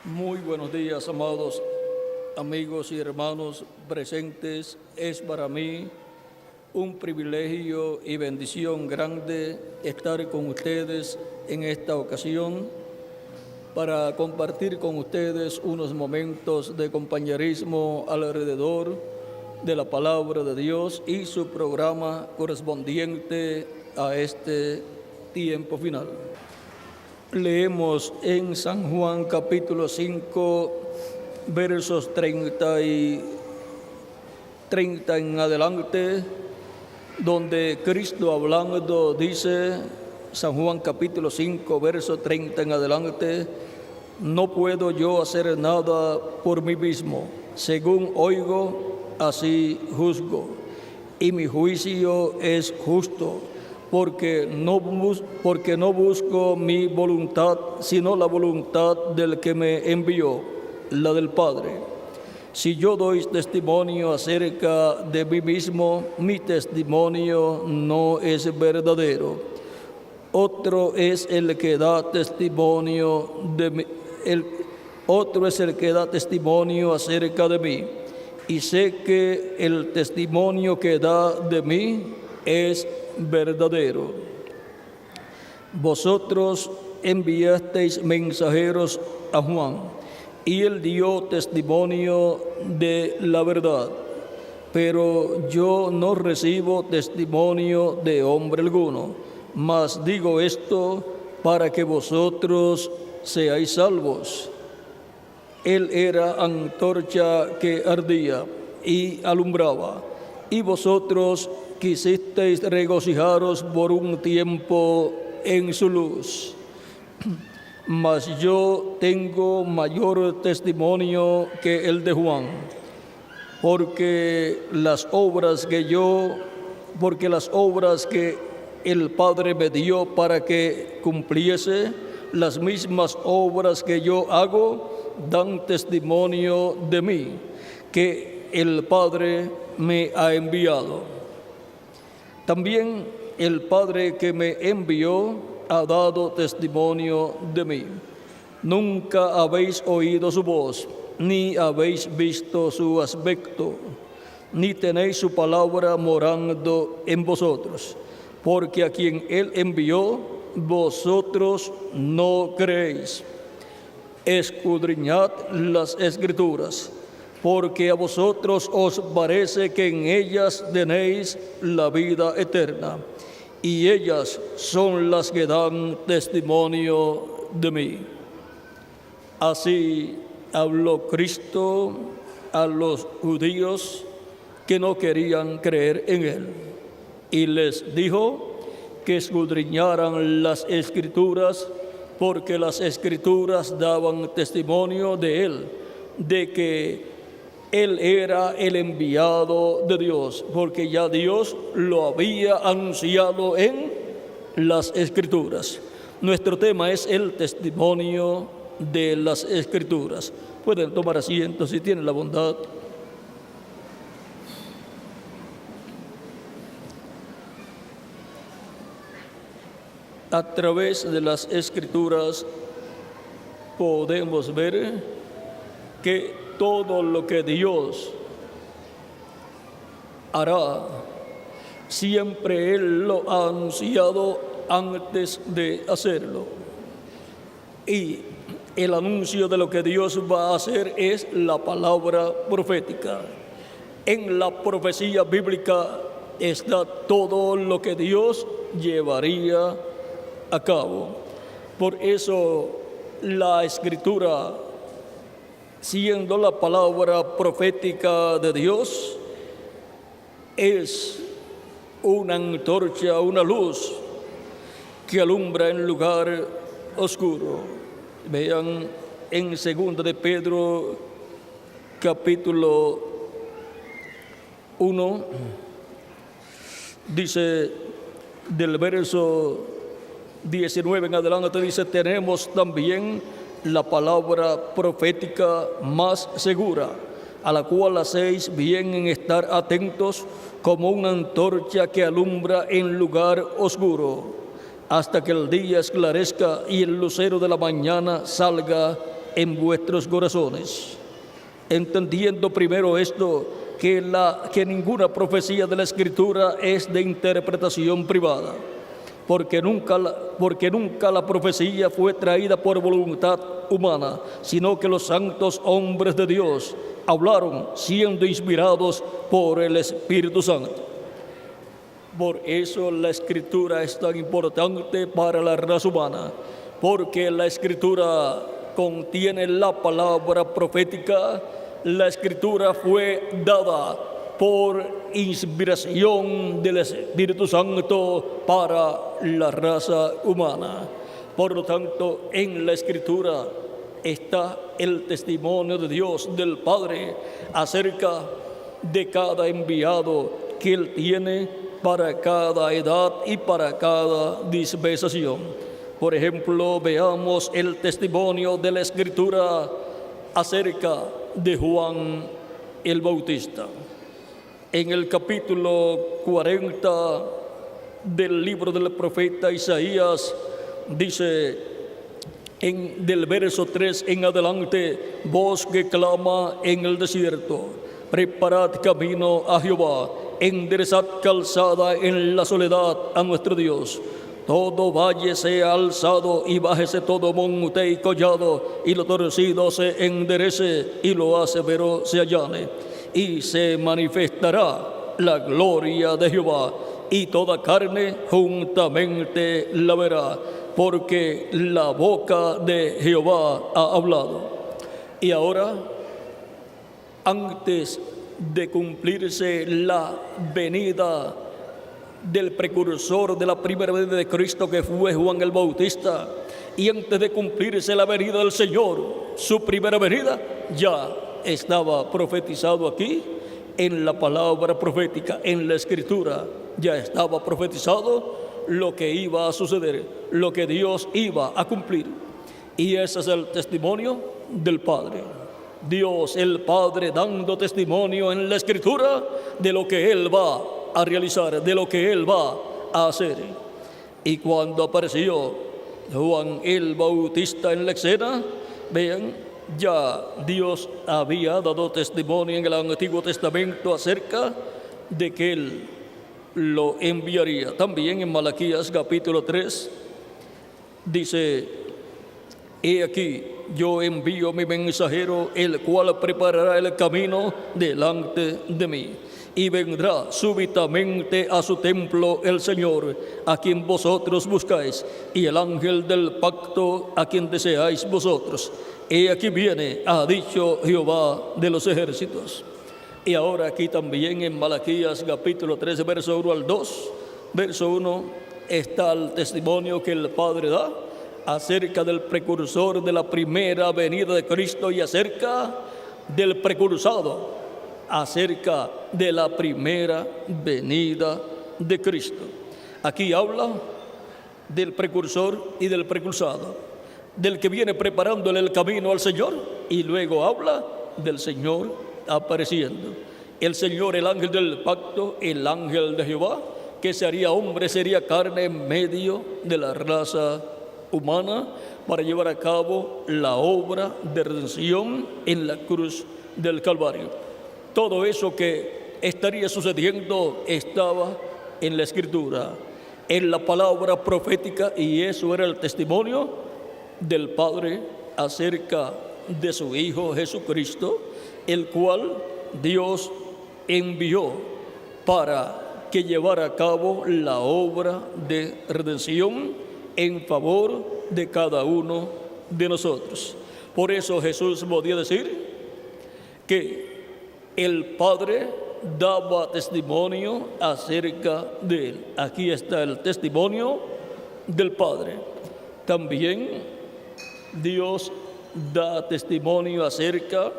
Muy buenos días, amados amigos y hermanos presentes. Es para mí un privilegio y bendición grande estar con ustedes en esta ocasión para compartir con ustedes unos momentos de compañerismo alrededor de la palabra de Dios y su programa correspondiente a este tiempo final. Leemos en San Juan capítulo 5, versos 30 en adelante, donde Cristo hablando dice, San Juan capítulo 5, verso 30 en adelante: no puedo yo hacer nada por mí mismo, según oigo, así juzgo, y mi juicio es justo, porque no busco mi voluntad, sino la voluntad del que me envió, la del Padre. Si yo doy testimonio acerca de mí mismo, mi testimonio no es verdadero. Otro es el que da testimonio de mí, otro es el que da testimonio acerca de mí, y sé que el testimonio que da de mí es verdadero. Vosotros enviasteis mensajeros a Juan, y él dio testimonio de la verdad, pero yo no recibo testimonio de hombre alguno, mas digo esto para que vosotros seáis salvos. Él era antorcha que ardía y alumbraba, y vosotros quisisteis regocijaros por un tiempo en su luz. Mas yo tengo mayor testimonio que el de Juan, porque las obras que el Padre me dio para que cumpliese, las mismas obras que yo hago dan testimonio de mí, que el Padre me ha enviado. También el Padre que me envió ha dado testimonio de mí. Nunca habéis oído su voz, ni habéis visto su aspecto, ni tenéis su palabra morando en vosotros, porque a quien Él envió, vosotros no creéis. Escudriñad las Escrituras, porque a vosotros os parece que en ellas tenéis la vida eterna, y ellas son las que dan testimonio de mí. Así habló Cristo a los judíos que no querían creer en Él, y les dijo que escudriñaran las Escrituras, porque las Escrituras daban testimonio de Él, de que Él era el enviado de Dios, porque ya Dios lo había anunciado en las Escrituras. Nuestro tema es el testimonio de las Escrituras. Pueden tomar asiento si tienen la bondad. A través de las Escrituras podemos ver que todo lo que Dios hará, siempre Él lo ha anunciado antes de hacerlo. Y el anuncio de lo que Dios va a hacer es la palabra profética. En la profecía bíblica está todo lo que Dios llevaría a cabo. Por eso la Escritura, siendo la palabra profética de Dios, es una antorcha, una luz que alumbra en lugar oscuro. Vean en 2 de Pedro capítulo 1, dice del verso 19 en adelante, dice: tenemos también la palabra profética más segura, a la cual hacéis bien en estar atentos como una antorcha que alumbra en lugar oscuro, hasta que el día esclarezca y el lucero de la mañana salga en vuestros corazones. Entendiendo primero esto, que ninguna profecía de la Escritura es de interpretación privada, porque nunca la profecía fue traída por voluntad humana, sino que los santos hombres de Dios hablaron siendo inspirados por el Espíritu Santo. Por eso la Escritura es tan importante para la raza humana, porque la Escritura contiene la palabra profética. La Escritura fue dada por inspiración del Espíritu Santo para la raza humana. Por lo tanto, en la Escritura está el testimonio de Dios, del Padre, acerca de cada enviado que Él tiene para cada edad y para cada dispensación. Por ejemplo, veamos el testimonio de la Escritura acerca de Juan el Bautista. En el capítulo 40 del libro del profeta Isaías, dice del verso 3 en adelante: voz que clama en el desierto, preparad camino a Jehová, enderezad calzada en la soledad a nuestro Dios. Todo valle sea alzado y bájese todo monte y collado, y lo torcido se enderece y lo áspero se allane. Y se manifestará la gloria de Jehová, y toda carne juntamente la verá, porque la boca de Jehová ha hablado. Y ahora, antes de cumplirse la venida del precursor de la primera venida de Cristo, que fue Juan el Bautista, y antes de cumplirse la venida del Señor, su primera venida, ya estaba profetizado aquí en la palabra profética, en la Escritura. Ya estaba profetizado lo que iba a suceder, lo que Dios iba a cumplir. Y ese es el testimonio del Padre. Dios el Padre dando testimonio en la Escritura de lo que Él va a realizar, de lo que Él va a hacer. Y cuando apareció Juan el Bautista en la escena, vean, ya Dios había dado testimonio en el Antiguo Testamento acerca de que Él lo enviaría. También en Malaquías capítulo 3 dice: he aquí, yo envío mi mensajero, el cual preparará el camino delante de mí. Y vendrá súbitamente a su templo el Señor, a quien vosotros buscáis, y el ángel del pacto, a quien deseáis vosotros. He aquí viene, ha dicho Jehová de los ejércitos. Y ahora aquí también en Malaquías capítulo 13, verso 1 al 2, verso 1, está el testimonio que el Padre da acerca del precursor de la primera venida de Cristo y acerca del precursado, acerca de la primera venida de Cristo. Aquí habla del precursor y del precursado, del que viene preparándole el camino al Señor, y luego habla del Señor apareciendo. El Señor, el ángel del pacto, el ángel de Jehová, que se haría hombre, sería carne en medio de la raza humana para llevar a cabo la obra de redención en la cruz del Calvario. Todo eso que estaría sucediendo estaba en la Escritura, en la palabra profética, y eso era el testimonio del Padre acerca de su Hijo Jesucristo, el cual Dios envió para que llevara a cabo la obra de redención en favor de cada uno de nosotros. Por eso Jesús podía decir que el Padre daba testimonio acerca de Él. Aquí está el testimonio del Padre. También Dios da testimonio acerca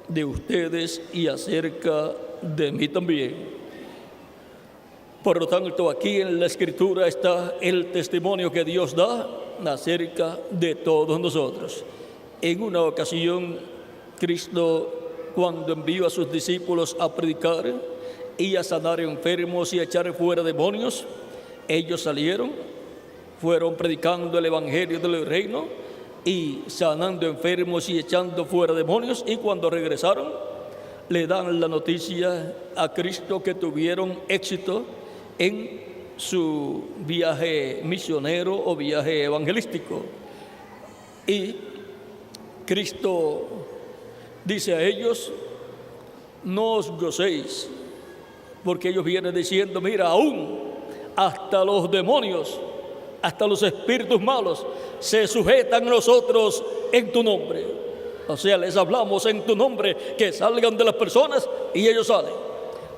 de ustedes y acerca de mí también. Por lo tanto, aquí en la Escritura está el testimonio que Dios da acerca de todos nosotros. En una ocasión, Cristo, cuando envió a sus discípulos a predicar y a sanar enfermos y a echar fuera demonios, ellos salieron, fueron predicando el Evangelio del reino, y sanando enfermos y echando fuera demonios, y cuando regresaron le dan la noticia a Cristo que tuvieron éxito en su viaje misionero o viaje evangelístico. Y Cristo dice a ellos: no os gocéis, porque ellos vienen diciendo: mira, aún hasta los demonios, hasta los espíritus malos se sujetan a nosotros en tu nombre. O sea, les hablamos en tu nombre, que salgan de las personas y ellos salen.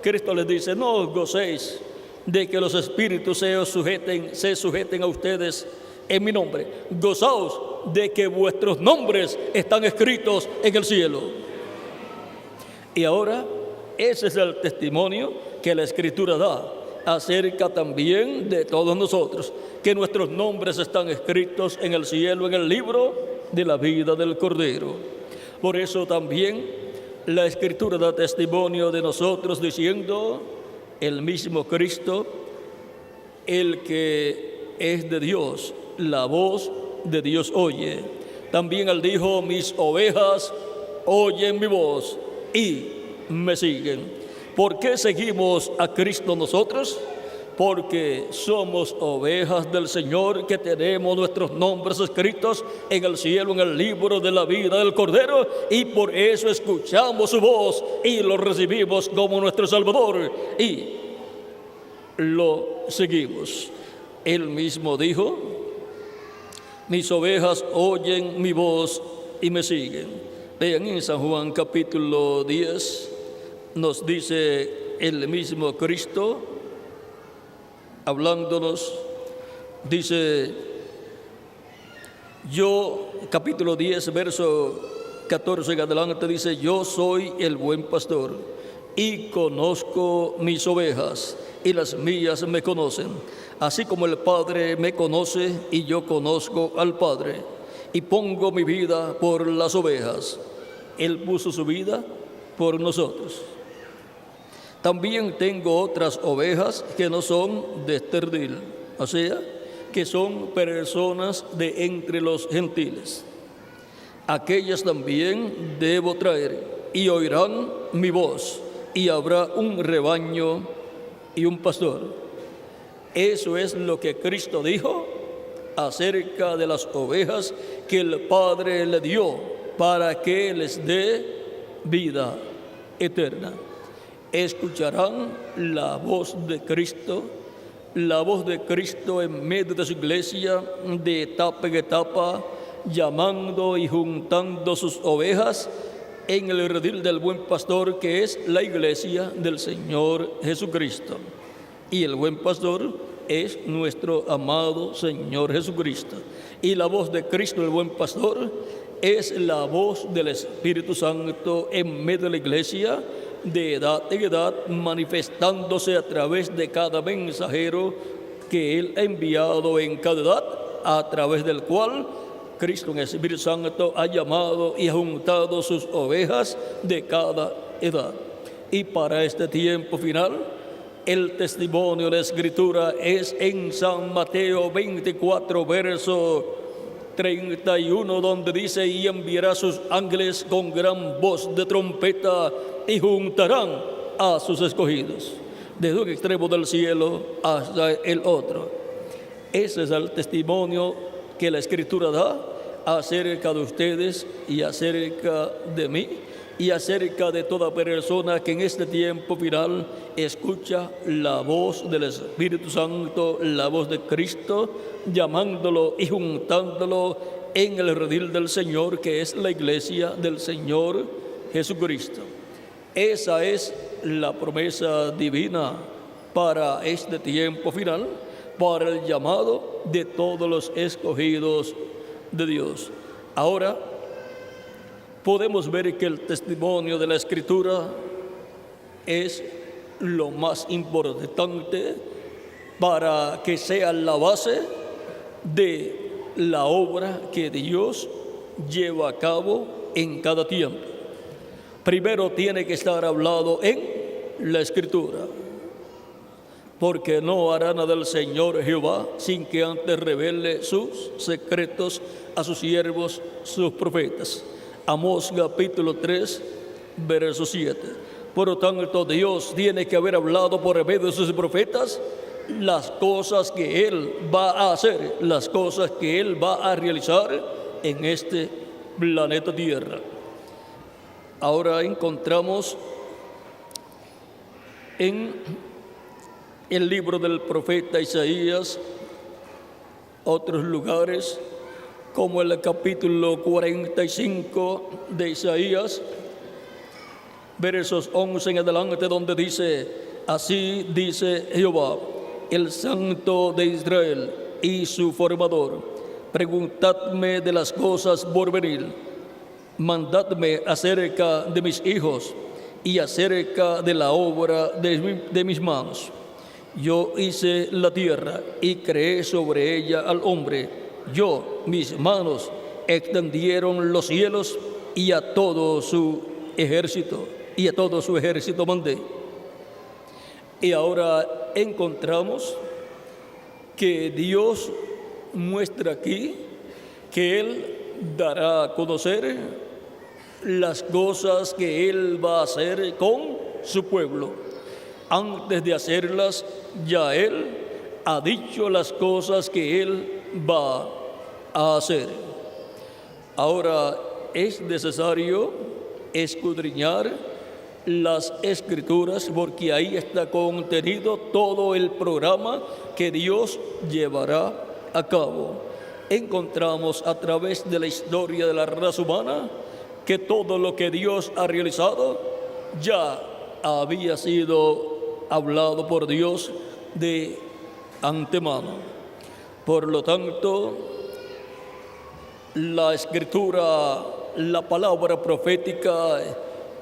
Cristo les dice: no os gocéis de que los espíritus se sujeten a ustedes en mi nombre. Gozaos de que vuestros nombres están escritos en el cielo. Y ahora, ese es el testimonio que la Escritura da acerca también de todos nosotros, que nuestros nombres están escritos en el cielo, en el libro de la vida del Cordero. Por eso también la Escritura da testimonio de nosotros diciendo: el mismo Cristo, el que es de Dios, la voz de Dios oye. También Él dijo: mis ovejas oyen mi voz y me siguen. ¿Por qué seguimos a Cristo nosotros? Porque somos ovejas del Señor, que tenemos nuestros nombres escritos en el cielo, en el libro de la vida del Cordero, y por eso escuchamos su voz y lo recibimos como nuestro Salvador y lo seguimos. Él mismo dijo: mis ovejas oyen mi voz y me siguen. Vean, en San Juan capítulo 10 nos dice el mismo Cristo, hablándonos, dice, capítulo 10, verso 14 en adelante, dice: yo soy el buen pastor y conozco mis ovejas, y las mías me conocen, así como el Padre me conoce y yo conozco al Padre, y pongo mi vida por las ovejas. Él puso su vida por nosotros. También tengo otras ovejas que no son de este redil, o sea, que son personas de entre los gentiles. Aquellas también debo traer, y oirán mi voz, y habrá un rebaño y un pastor. Eso es lo que Cristo dijo acerca de las ovejas que el Padre le dio para que les dé vida eterna. Escucharán la voz de Cristo en medio de su iglesia, de etapa en etapa, llamando y juntando sus ovejas en el redil del buen pastor, que es la iglesia del Señor Jesucristo. Y el buen pastor es nuestro amado Señor Jesucristo. Y la voz de Cristo, el buen pastor, es la voz del Espíritu Santo en medio de la iglesia, de edad en edad, manifestándose a través de cada mensajero que Él ha enviado en cada edad, a través del cual Cristo en el Espíritu Santo ha llamado y ha juntado sus ovejas de cada edad. Y para este tiempo final, el testimonio de la Escritura es en San Mateo 24, verso 31, donde dice: y enviará sus ángeles con gran voz de trompeta y juntarán a sus escogidos desde un extremo del cielo hasta el otro. Ese es el testimonio que la Escritura da acerca de ustedes y acerca de mí y acerca de toda persona que en este tiempo final escucha la voz del Espíritu Santo, la voz de Cristo, llamándolo y juntándolo en el redil del Señor, que es la iglesia del Señor Jesucristo. Esa es la promesa divina para este tiempo final, para el llamado de todos los escogidos de Dios. Ahora podemos ver que el testimonio de la Escritura es lo más importante para que sea la base de la obra que Dios lleva a cabo en cada tiempo. Primero tiene que estar hablado en la Escritura. porque no hará nada el Señor Jehová sin que antes revele sus secretos a sus siervos, sus profetas. Amós capítulo 3, verso 7. Por lo tanto, Dios tiene que haber hablado por medio de sus profetas las cosas que Él va a hacer, las cosas que Él va a realizar en este planeta Tierra. Ahora encontramos en el libro del profeta Isaías otros lugares, como el capítulo 45 de Isaías, versos 11 en adelante, donde dice: así dice Jehová, el Santo de Israel y su formador, preguntadme de las cosas por venir, mandadme acerca de mis hijos y acerca de la obra de mis manos. Yo hice la tierra y creé sobre ella al hombre. Yo, mis manos, extendieron los cielos y a todo su ejército mandé. Y ahora encontramos que Dios muestra aquí que Él dará a conocer las cosas que Él va a hacer con su pueblo. Antes de hacerlas, ya Él ha dicho las cosas que Él va a hacer. Ahora es necesario escudriñar las Escrituras, porque ahí está contenido todo el programa que Dios llevará a cabo. Encontramos a través de la historia de la raza humana que todo lo que Dios ha realizado ya había sido hablado por Dios de antemano. Por lo tanto, la Escritura, la palabra profética,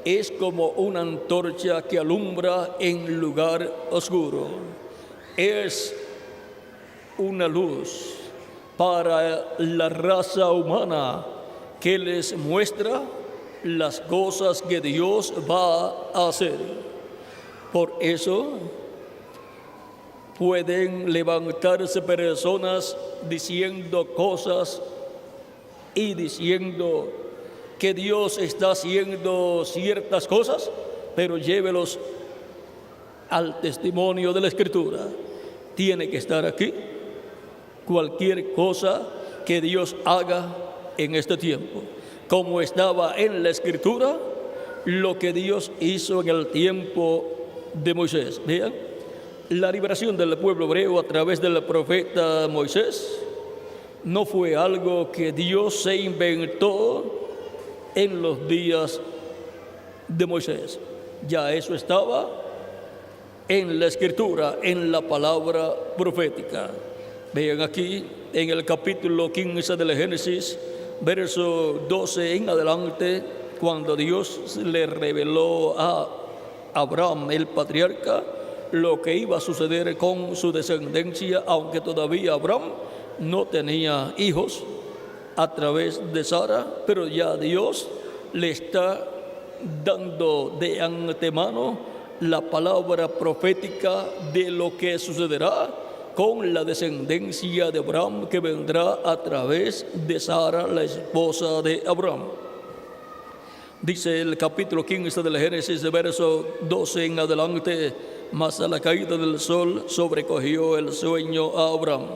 es como una antorcha que alumbra en lugar oscuro. Es una luz para la raza humana que les muestra las cosas que Dios va a hacer. Por eso pueden levantarse personas diciendo cosas y diciendo que Dios está haciendo ciertas cosas, pero llévelos al testimonio de la Escritura. Tiene que estar aquí cualquier cosa que Dios haga en este tiempo, como estaba en la Escritura lo que Dios hizo en el tiempo de Moisés. Vean, la liberación del pueblo hebreo a través del profeta Moisés no fue algo que Dios se inventó en los días de Moisés. Ya eso estaba en la Escritura, en la palabra profética. Vean aquí en el capítulo 15 del Génesis, verso 12 en adelante, cuando Dios le reveló a Abraham, el patriarca, lo que iba a suceder con su descendencia, aunque todavía Abraham no tenía hijos a través de Sara, pero ya Dios le está dando de antemano la palabra profética de lo que sucederá con la descendencia de Abraham, que vendrá a través de Sara, la esposa de Abraham. Dice el capítulo 15 del Génesis, de verso 12 en adelante: mas a la caída del sol sobrecogió el sueño a Abraham,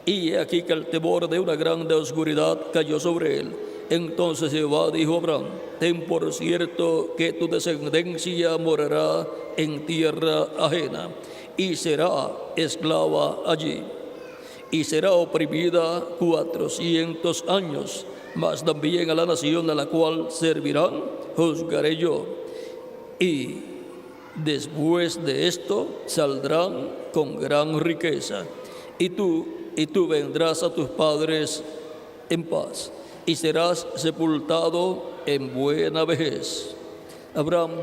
y he aquí que el temor de una grande oscuridad cayó sobre él. Entonces Jehová dijo a Abraham: ten por cierto que tu descendencia morará en tierra ajena, y será esclava allí, y será oprimida 400 años, mas también a la nación a la cual servirán juzgaré yo, y después de esto saldrán con gran riqueza, y tú vendrás a tus padres en paz, y serás sepultado en buena vejez. Abraham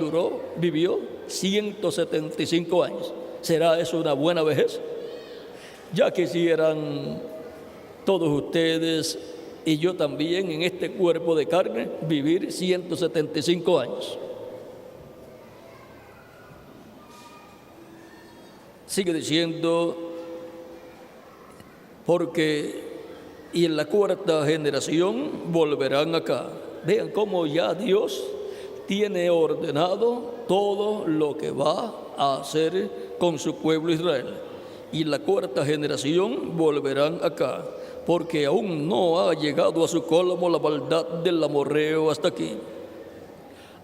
vivió 175 años. ¿Será eso una buena vejez? Ya quisieran todos ustedes y yo también en este cuerpo de carne vivir 175 años. Sigue diciendo, porque y en la cuarta generación volverán acá. Vean cómo ya Dios tiene ordenado todo lo que va a hacer con su pueblo Israel. Y en la cuarta generación volverán acá, porque aún no ha llegado a su colmo la maldad del amorreo hasta aquí.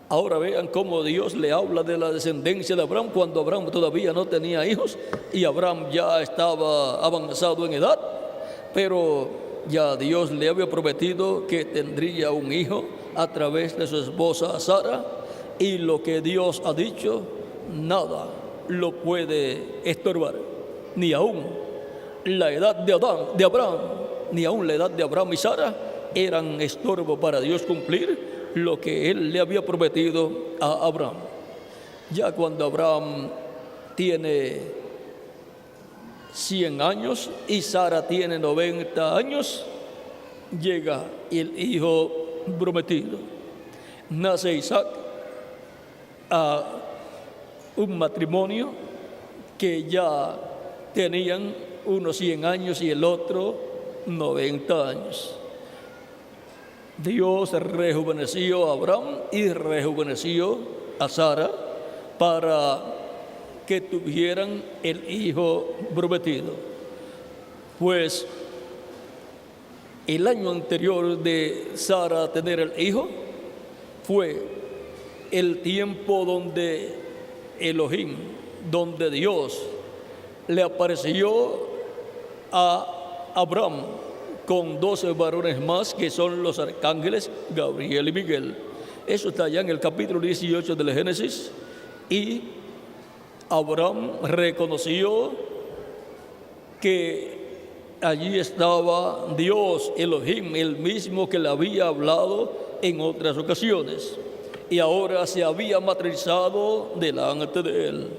Ahora vean cómo Dios le habla de la descendencia de Abraham cuando Abraham todavía no tenía hijos y Abraham ya estaba avanzado en edad, pero ya Dios le había prometido que tendría un hijo a través de su esposa Sara, y lo que Dios ha dicho, nada lo puede estorbar, ni aún la edad de Abraham, ni aún la edad de Abraham y Sara eran estorbo para Dios cumplir lo que Él le había prometido a Abraham. Ya cuando Abraham tiene 100 años y Sara tiene 90 años, llega el hijo prometido. Nace Isaac a un matrimonio que ya tenían unos 100 años y el otro 90 años. Dios rejuveneció a Abraham y rejuveneció a Sara para que tuvieran el hijo prometido. Pues el año anterior de Sara tener el hijo fue el tiempo donde Elohim, donde Dios le apareció a Abraham con 12 varones más, que son los arcángeles Gabriel y Miguel. Eso está allá en el capítulo 18 del Génesis. Y Abraham reconoció que allí estaba Dios, Elohim, el mismo que le había hablado en otras ocasiones, y ahora se había materializado delante de él.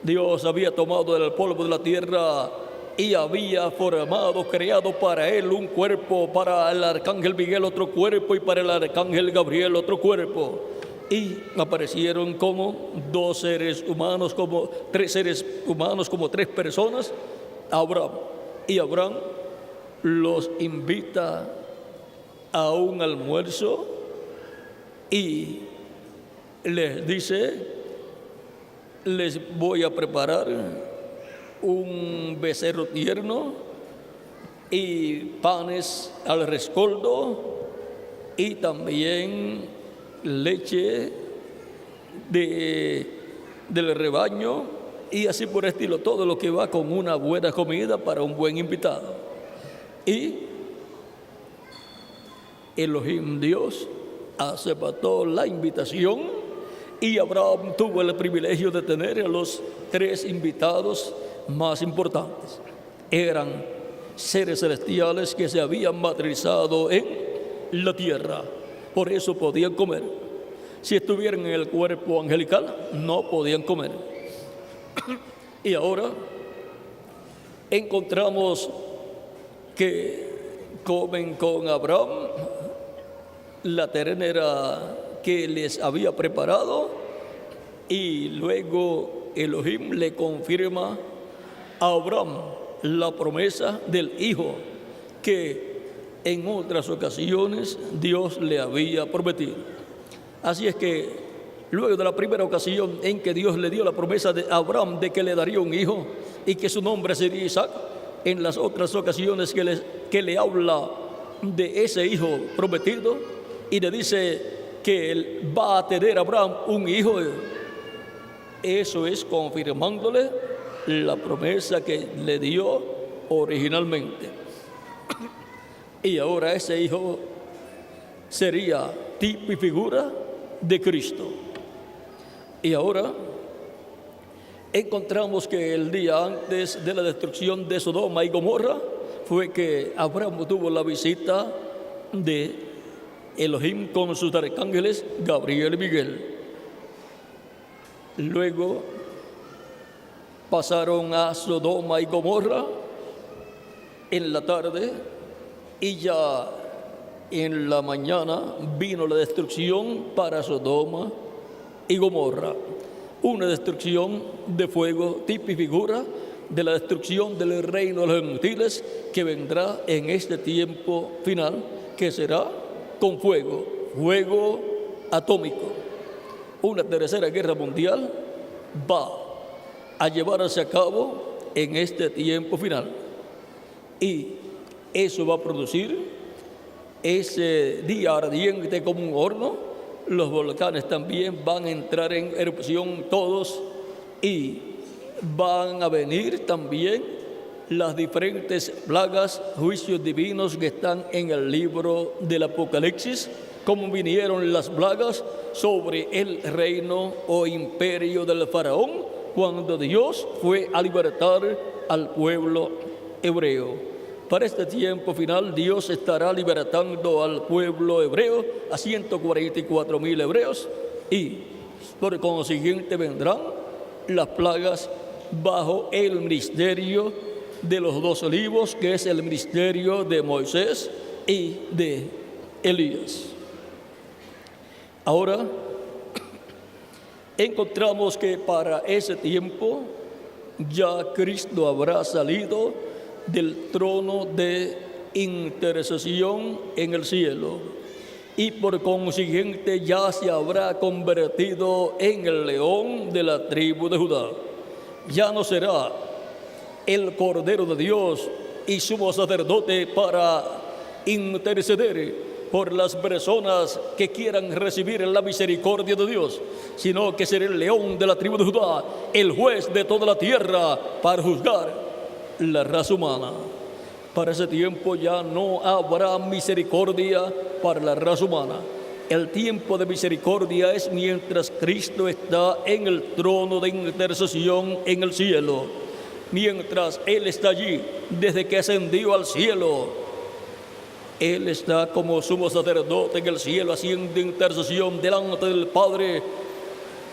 Dios había tomado del polvo de la tierra y había formado, creado para él un cuerpo, para el arcángel Miguel otro cuerpo y para el arcángel Gabriel otro cuerpo. Y aparecieron como 2 seres humanos, como 3 seres humanos, como 3 personas, Abraham. Y Abraham los invita a un almuerzo y les dice: les voy a preparar un becerro tierno y panes al rescoldo y también leche del rebaño, y así por estilo, todo lo que va con una buena comida para un buen invitado. Y Elohim, Dios, aceptó la invitación, y Abraham tuvo el privilegio de tener a los 3 invitados más importantes. Eran seres celestiales que se habían materializado en la tierra, por eso podían comer. Si estuvieran en el cuerpo angelical, no podían comer. Y ahora encontramos que comen con Abraham la ternera que les había preparado, y luego Elohim le confirma a Abraham la promesa del hijo que en otras ocasiones Dios le había prometido. Así es que luego de la primera ocasión en que Dios le dio la promesa de Abraham de que le daría un hijo y que su nombre sería Isaac, en las otras ocasiones que le habla de ese hijo prometido y le dice que él va a tener a Abraham un hijo, eso es confirmándole la promesa que le dio originalmente. Y ahora ese hijo sería tipo y figura de Cristo. Y ahora encontramos que el día antes de la destrucción de Sodoma y Gomorra fue que Abraham tuvo la visita de Elohim con sus arcángeles Gabriel y Miguel. Luego pasaron a Sodoma y Gomorra en la tarde, y ya en la mañana vino la destrucción para Sodoma y Gomorra. una destrucción de fuego, tipo y figura de la destrucción del reino de los gentiles que vendrá en este tiempo final, que será con fuego, fuego atómico. Una tercera guerra mundial va a llevarse a cabo en este tiempo final, y eso va a producir ese día ardiente como un horno. Los volcanes también van a entrar en erupción todos, y van a venir también las diferentes plagas, juicios divinos que están en el libro del Apocalipsis, como vinieron las plagas sobre el reino o imperio del faraón cuando Dios fue a libertar al pueblo hebreo. Para este tiempo final, Dios estará libertando al pueblo hebreo, a 144,000 hebreos, y por consiguiente vendrán las plagas bajo el ministerio de los 2 olivos, que es el ministerio de Moisés y de Elías. Ahora, encontramos que para ese tiempo ya Cristo habrá salido del trono de intercesión en el cielo, y por consiguiente ya se habrá convertido en el león de la tribu de Judá. Ya no será el Cordero de Dios y sumo sacerdote para interceder por las personas que quieran recibir la misericordia de Dios, sino que será el león de la tribu de Judá, el juez de toda la tierra, para juzgar la raza humana. Para ese tiempo ya no habrá misericordia para la raza humana. El tiempo de misericordia es mientras Cristo está en el trono de intercesión en el cielo. Mientras Él está allí, desde que ascendió al cielo, Él está como sumo sacerdote en el cielo, haciendo intercesión delante del Padre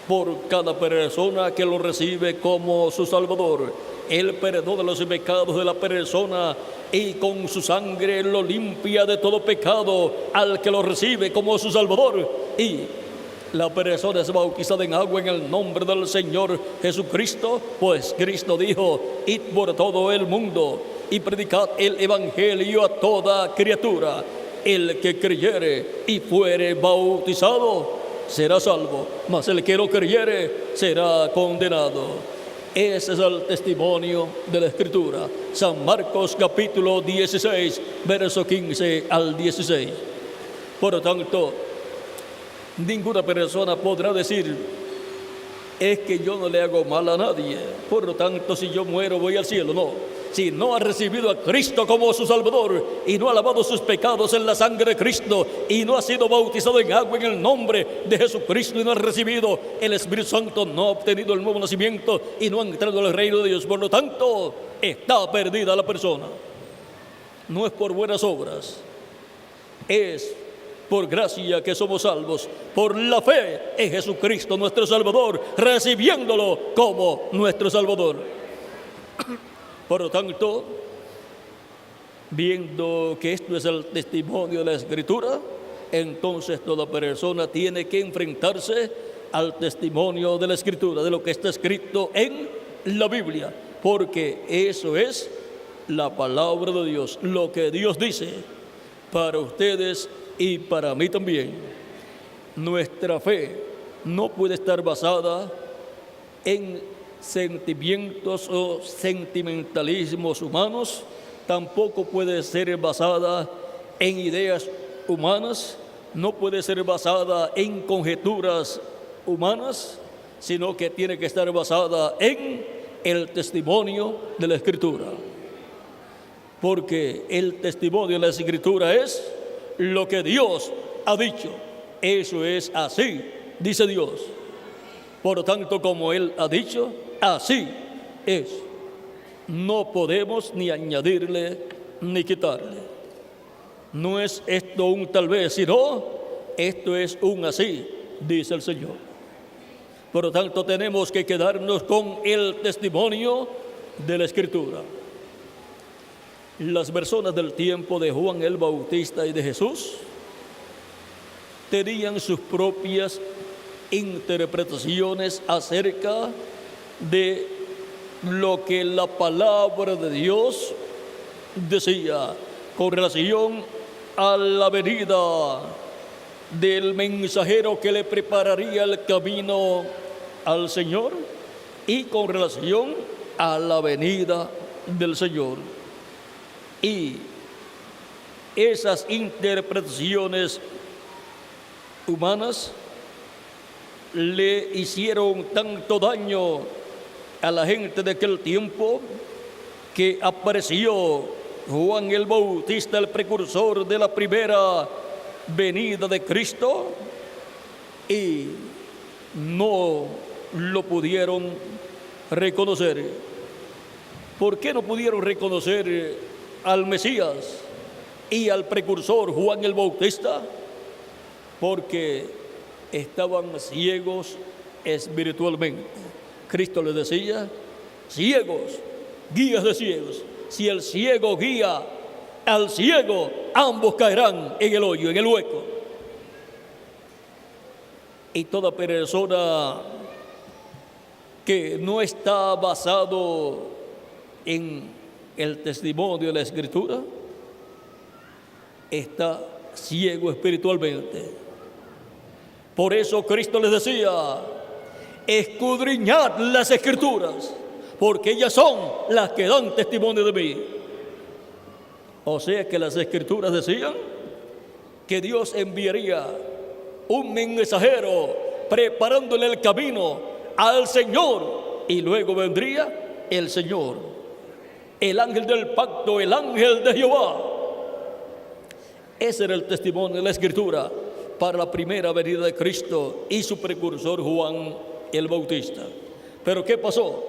por cada persona que lo recibe como su Salvador. Él perdona los pecados de la persona y con su sangre lo limpia de todo pecado al que lo recibe como su Salvador. Y la persona es bautizada en agua en el nombre del Señor Jesucristo, pues Cristo dijo: id por todo el mundo y predicad el evangelio a toda criatura. El que creyere y fuere bautizado será salvo, mas el que no creyere será condenado. Ese es el testimonio de la Escritura. San Marcos capítulo 16, verso 15 al 16. Por lo tanto, ninguna persona podrá decir: es que yo no le hago mal a nadie, por lo tanto si yo muero voy al cielo. No. Si no ha recibido a Cristo como su Salvador y no ha lavado sus pecados en la sangre de Cristo y no ha sido bautizado en agua en el nombre de Jesucristo y no ha recibido el Espíritu Santo, no ha obtenido el nuevo nacimiento y no ha entrado al reino de Dios, por lo tanto está perdida la persona. No es por buenas obras, es por gracia que somos salvos, por la fe en Jesucristo nuestro Salvador, recibiéndolo como nuestro Salvador. Por lo tanto, viendo que esto es el testimonio de la Escritura, entonces toda persona tiene que enfrentarse al testimonio de la Escritura, de lo que está escrito en la Biblia, porque eso es la palabra de Dios, lo que Dios dice para ustedes y para mí también. Nuestra fe no puede estar basada en sentimientos o sentimentalismos humanos, tampoco puede ser basada en ideas humanas, no puede ser basada en conjeturas humanas, sino que tiene que estar basada en el testimonio de la Escritura. Porque el testimonio de la Escritura es lo que Dios ha dicho. Eso es así, dice Dios. Por lo tanto, como Él ha dicho, así es. No podemos ni añadirle ni quitarle. No es esto un tal vez, sino esto es un así, dice el Señor. Por lo tanto, tenemos que quedarnos con el testimonio de la Escritura. Las personas del tiempo de Juan el Bautista y de Jesús tenían sus propias interpretaciones acerca de lo que la palabra de Dios decía con relación a la venida del mensajero que le prepararía el camino al Señor y con relación a la venida del Señor. Y esas interpretaciones humanas le hicieron tanto daño a la gente de aquel tiempo que apareció Juan el Bautista, el precursor de la primera venida de Cristo, y no lo pudieron reconocer. ¿Por qué no pudieron reconocer al Mesías y al precursor Juan el Bautista? Porque estaban ciegos espiritualmente. Cristo les decía: ciegos, guías de ciegos. Si el ciego guía al ciego, ambos caerán en el hoyo, en el hueco. Y toda persona que no está basado en el testimonio de la Escritura está ciego espiritualmente. Por eso Cristo les decía: escudriñad las Escrituras, porque ellas son las que dan testimonio de mí. O sea que las Escrituras decían que Dios enviaría un mensajero preparándole el camino al Señor, y luego vendría el Señor, el ángel del pacto, el ángel de Jehová. Ese era el testimonio de la Escritura para la primera venida de Cristo y su precursor Juan el Bautista. Pero ¿qué pasó?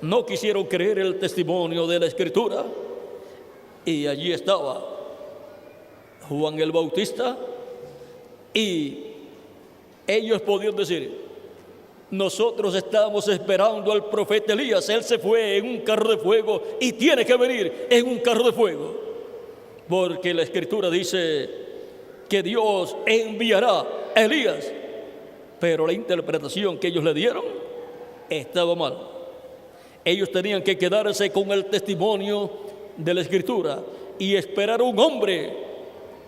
No quisieron creer el testimonio de la Escritura, y allí estaba Juan el Bautista, y ellos podían decir: nosotros estamos esperando al profeta Elías, él se fue en un carro de fuego y tiene que venir en un carro de fuego, porque la Escritura dice que Dios enviará a Elías. Pero la interpretación que ellos le dieron estaba mal. Ellos tenían que quedarse con el testimonio de la Escritura y esperar a un hombre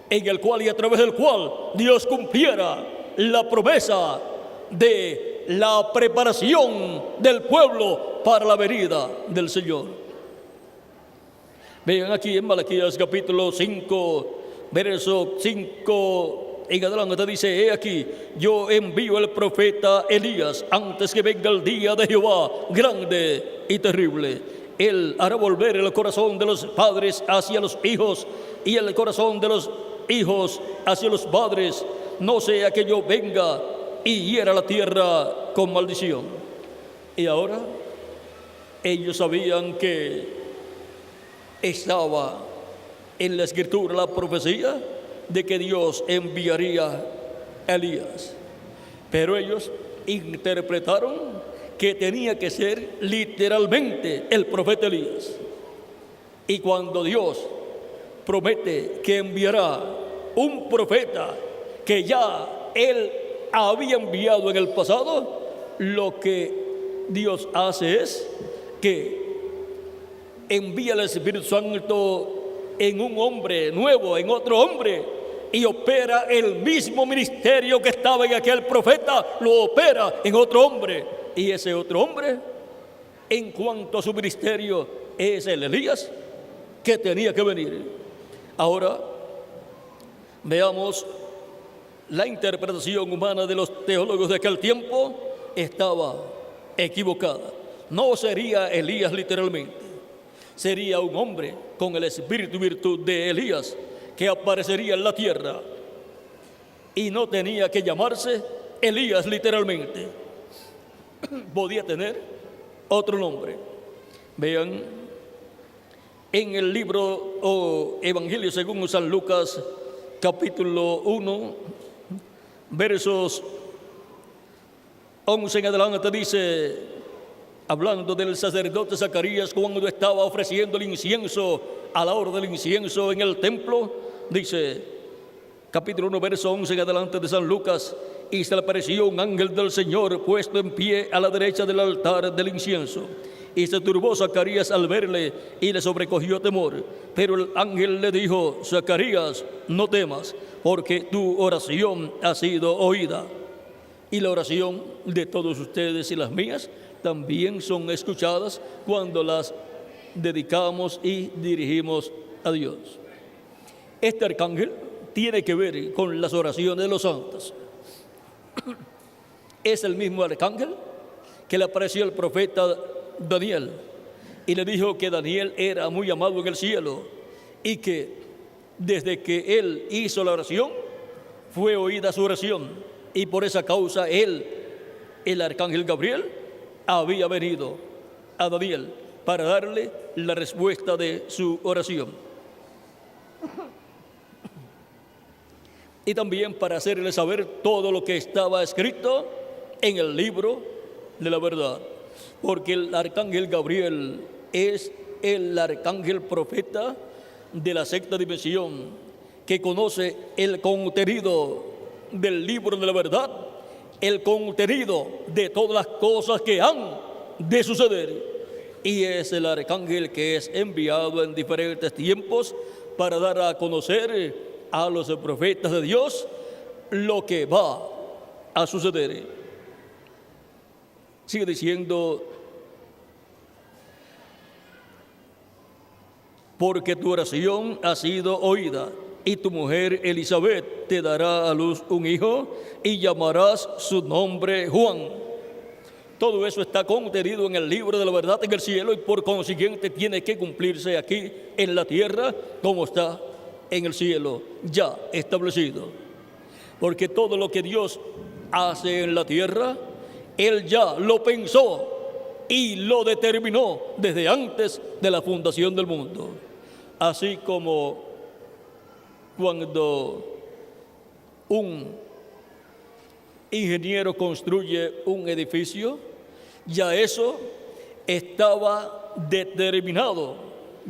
en el cual y a través del cual Dios cumpliera la promesa de la preparación del pueblo para la venida del Señor. Vean aquí en Malaquías capítulo 5, verso 5 en adelante, dice: he aquí, yo envío el profeta Elías antes que venga el día de Jehová grande y terrible. Él hará volver el corazón de los padres hacia los hijos y el corazón de los hijos hacia los padres, no sea que yo venga y hiera la tierra con maldición. Y ahora ellos sabían que estaba en la Escritura la profecía de que Dios enviaría a Elías, pero ellos interpretaron que tenía que ser literalmente el profeta Elías. Y cuando Dios promete que enviará un profeta que ya Él había enviado en el pasado, lo que Dios hace es que envía el Espíritu Santo en un hombre nuevo, en otro hombre, y opera el mismo ministerio que estaba en aquel profeta, lo opera en otro hombre. Y ese otro hombre, en cuanto a su ministerio, es el Elías que tenía que venir. Ahora veamos la interpretación humana de los teólogos de aquel tiempo. Estaba equivocada. No sería Elías literalmente, sería un hombre con el espíritu y virtud de Elías que aparecería en la tierra, y no tenía que llamarse Elías literalmente, podía tener otro nombre. Vean en el libro o Evangelio según San Lucas capítulo 1 versos 11 en adelante, dice, hablando del sacerdote Zacarías cuando estaba ofreciendo el incienso a la hora del incienso en el templo, dice, capítulo 1, verso 11 en adelante de San Lucas: y se le apareció un ángel del Señor puesto en pie a la derecha del altar del incienso. Y se turbó Zacarías al verle y le sobrecogió temor. Pero el ángel le dijo: Zacarías, no temas, porque tu oración ha sido oída. Y la oración de todos ustedes y las mías también son escuchadas cuando las dedicamos y dirigimos a Dios. Este arcángel tiene que ver con las oraciones de los santos. Es el mismo arcángel que le apareció al profeta Daniel y le dijo que Daniel era muy amado en el cielo y que desde que él hizo la oración fue oída su oración, y por esa causa él, el arcángel Gabriel, había venido a Daniel para darle la respuesta de su oración y también para hacerle saber todo lo que estaba escrito en el libro de la verdad, porque el arcángel Gabriel es el arcángel profeta de la sexta dimensión, que conoce el contenido del libro de la verdad, el contenido de todas las cosas que han de suceder, y es el arcángel que es enviado en diferentes tiempos para dar a conocer a los profetas de Dios lo que va a suceder. Sigue diciendo: porque tu oración ha sido oída, y tu mujer Elizabeth te dará a luz un hijo, y llamarás su nombre Juan. Todo eso está contenido en el libro de la verdad en el cielo, y por consiguiente tiene que cumplirse aquí en la tierra como está en el cielo, ya establecido. Porque todo lo que Dios hace en la tierra, Él ya lo pensó y lo determinó desde antes de la fundación del mundo. Así como cuando un ingeniero construye un edificio, ya eso estaba determinado,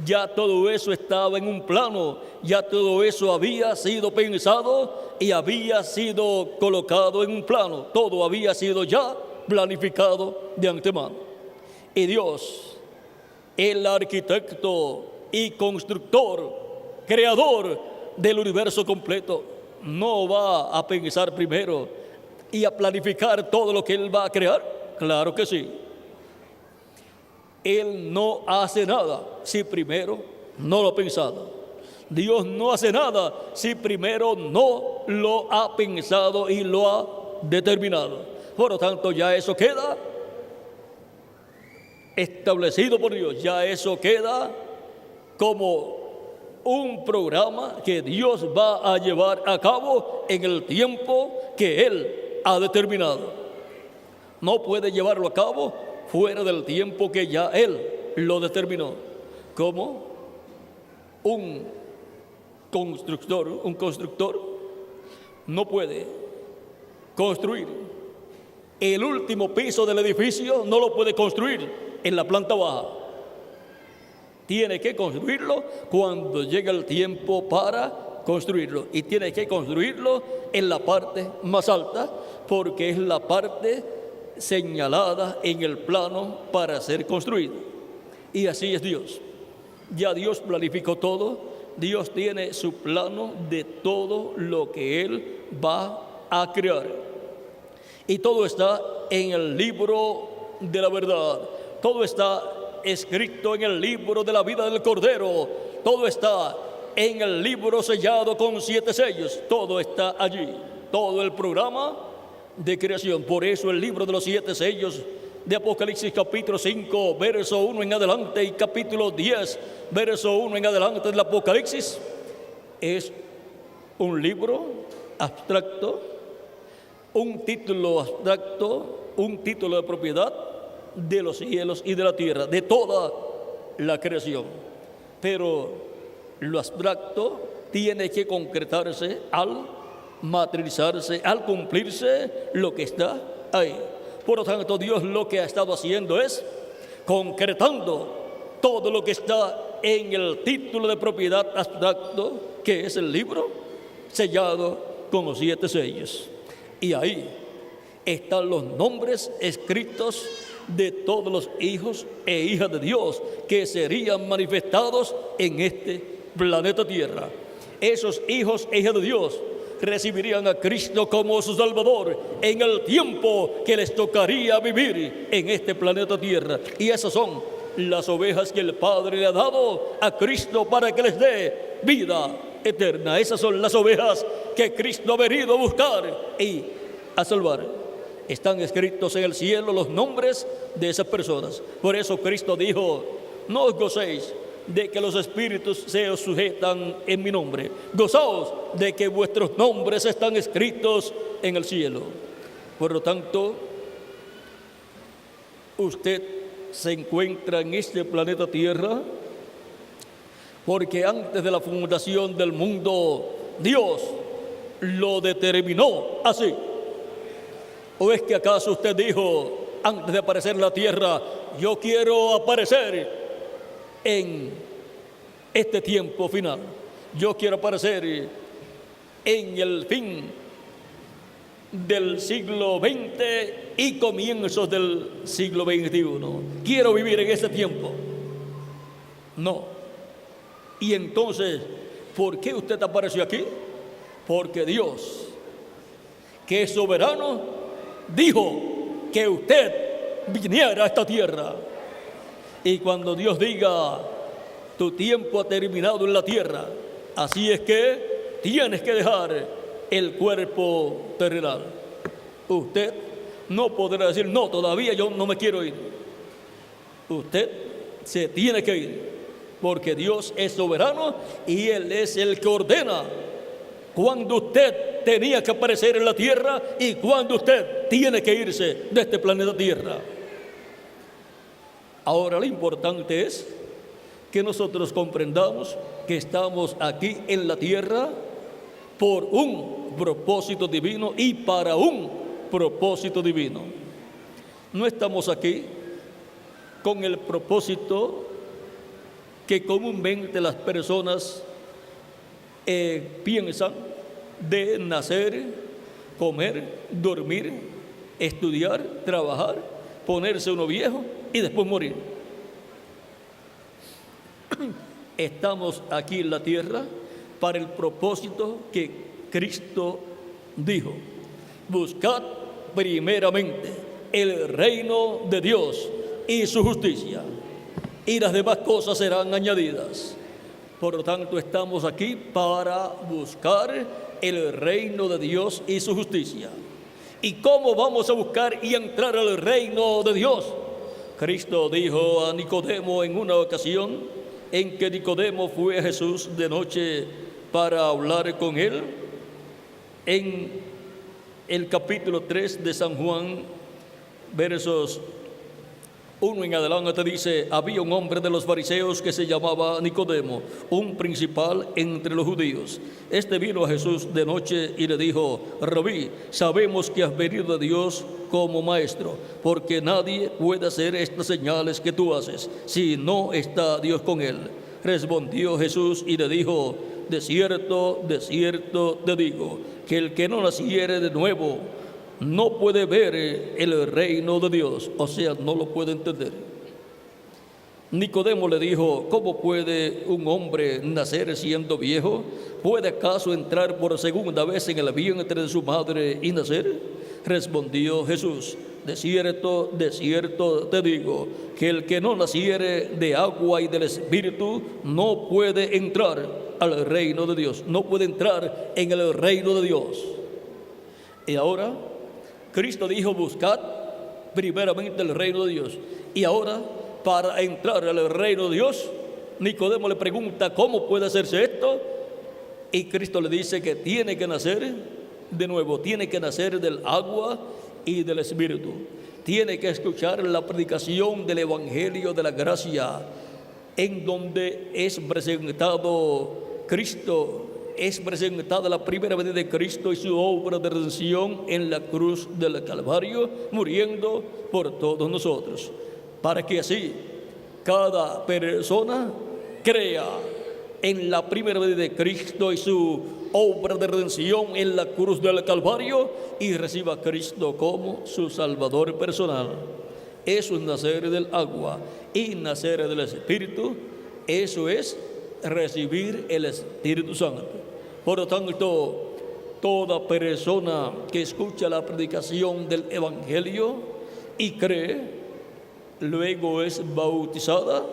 ya todo eso estaba en un plano, ya todo eso había sido pensado y había sido colocado en un plano, todo había sido ya planificado de antemano. Y Dios, el arquitecto y constructor, creador del universo completo, no va a pensar primero y a planificar todo lo que Él va a crear. Claro que sí. Él no hace nada si primero no lo ha pensado. Dios no hace nada si primero no lo ha pensado y lo ha determinado. Por lo tanto, ya eso queda establecido por Dios. Ya eso queda como un programa que Dios va a llevar a cabo en el tiempo que Él ha determinado. No puede llevarlo a cabo fuera del tiempo que ya Él lo determinó. Como un constructor no puede construir el último piso del edificio, no lo puede construir en la planta baja. Tiene que construirlo cuando llega el tiempo para construirlo, y tiene que construirlo en la parte más alta, porque es la parte señalada en el plano para ser construido. Y así es Dios. Ya Dios planificó todo. Dios tiene su plano de todo lo que Él va a crear, y todo está en el libro de la verdad. Todo está escrito en el libro de la vida del Cordero. Todo está en el libro sellado con 7 sellos. Todo está allí, todo el programa de creación. Por eso el libro de los 7 sellos de Apocalipsis capítulo 5, verso 1 en adelante, y capítulo 10, verso 1 en adelante del Apocalipsis, es un libro abstracto, un título abstracto, un título de propiedad de los cielos y de la tierra, de toda la creación. Pero lo abstracto tiene que concretarse al materializarse, al cumplirse lo que está ahí. Por lo tanto, Dios lo que ha estado haciendo es concretando todo lo que está en el título de propiedad abstracto, que es el libro sellado con los 7 sellos. Y ahí están los nombres escritos de todos los hijos e hijas de Dios que serían manifestados en este planeta Tierra. Esos hijos e hijas de Dios recibirían a Cristo como su Salvador en el tiempo que les tocaría vivir en este planeta Tierra. Y esas son las ovejas que el Padre le ha dado a Cristo para que les dé vida eterna. Esas son las ovejas que Cristo ha venido a buscar y a salvar. Están escritos en el cielo los nombres de esas personas. Por eso Cristo dijo: no os gocéis de que los espíritus se os sujetan en mi nombre. Gozaos de que vuestros nombres están escritos en el cielo. Por lo tanto, usted se encuentra en este planeta Tierra porque antes de la fundación del mundo Dios lo determinó así. ¿O es que acaso usted dijo antes de aparecer en la tierra: yo quiero aparecer en este tiempo final, yo quiero aparecer en el fin del siglo XX y comienzos del siglo XXI, quiero vivir en ese tiempo? No. Y entonces, ¿por qué usted apareció aquí? Porque Dios, que es soberano, dijo que usted viniera a esta tierra. Y cuando Dios diga: tu tiempo ha terminado en la tierra, así es que tienes que dejar el cuerpo terrenal. Usted no podrá decir: no, todavía yo no me quiero ir. Usted se tiene que ir, porque Dios es soberano y Él es el que ordena cuando usted tenía que aparecer en la tierra y cuando usted tiene que irse de este planeta Tierra. Ahora, lo importante es que nosotros comprendamos que estamos aquí en la tierra por un propósito divino y para un propósito divino. No estamos aquí con el propósito que comúnmente las personas piensan de nacer, comer, dormir, estudiar, trabajar, ponerse uno viejo y después morir. Estamos aquí en la tierra para el propósito que Cristo dijo: buscad primeramente el reino de Dios y su justicia, y las demás cosas serán añadidas. Por lo tanto, estamos aquí para buscar el reino de Dios y su justicia. ¿Y cómo vamos a buscar y entrar al reino de Dios? Cristo dijo a Nicodemo en una ocasión en que Nicodemo fue a Jesús de noche para hablar con él, en el capítulo 3 de San Juan, versos 1 en adelante, dice: había un hombre de los fariseos que se llamaba Nicodemo, un principal entre los judíos. Este vino a Jesús de noche y le dijo: Rabí, sabemos que has venido de Dios como maestro, porque nadie puede hacer estas señales que tú haces si no está Dios con él. Respondió Jesús y le dijo: de cierto te digo, que el que no naciere de nuevo no puede ver el reino de Dios. O sea, no lo puede entender. Nicodemo le dijo: ¿cómo puede un hombre nacer siendo viejo? ¿Puede acaso entrar por segunda vez en el vientre de su madre y nacer? Respondió Jesús: de cierto te digo, que el que no naciere de agua y del Espíritu no puede entrar al reino de Dios, no puede entrar en el reino de Dios. Y ahora Cristo dijo: buscad primeramente el reino de Dios. Y ahora, para entrar al reino de Dios, Nicodemo le pregunta: ¿cómo puede hacerse esto? Y Cristo le dice que tiene que nacer de nuevo, tiene que nacer del agua y del Espíritu. Tiene que escuchar la predicación del Evangelio de la gracia, en donde es presentado Cristo, es presentada la primera venida de Cristo y su obra de redención en la cruz del Calvario, muriendo por todos nosotros, para que así cada persona crea en la primera venida de Cristo y su obra de redención en la cruz del Calvario y reciba a Cristo como su Salvador personal. Eso es nacer del agua y nacer del Espíritu. Eso es recibir el Espíritu Santo. Por lo tanto, toda persona que escucha la predicación del Evangelio y cree, luego es bautizada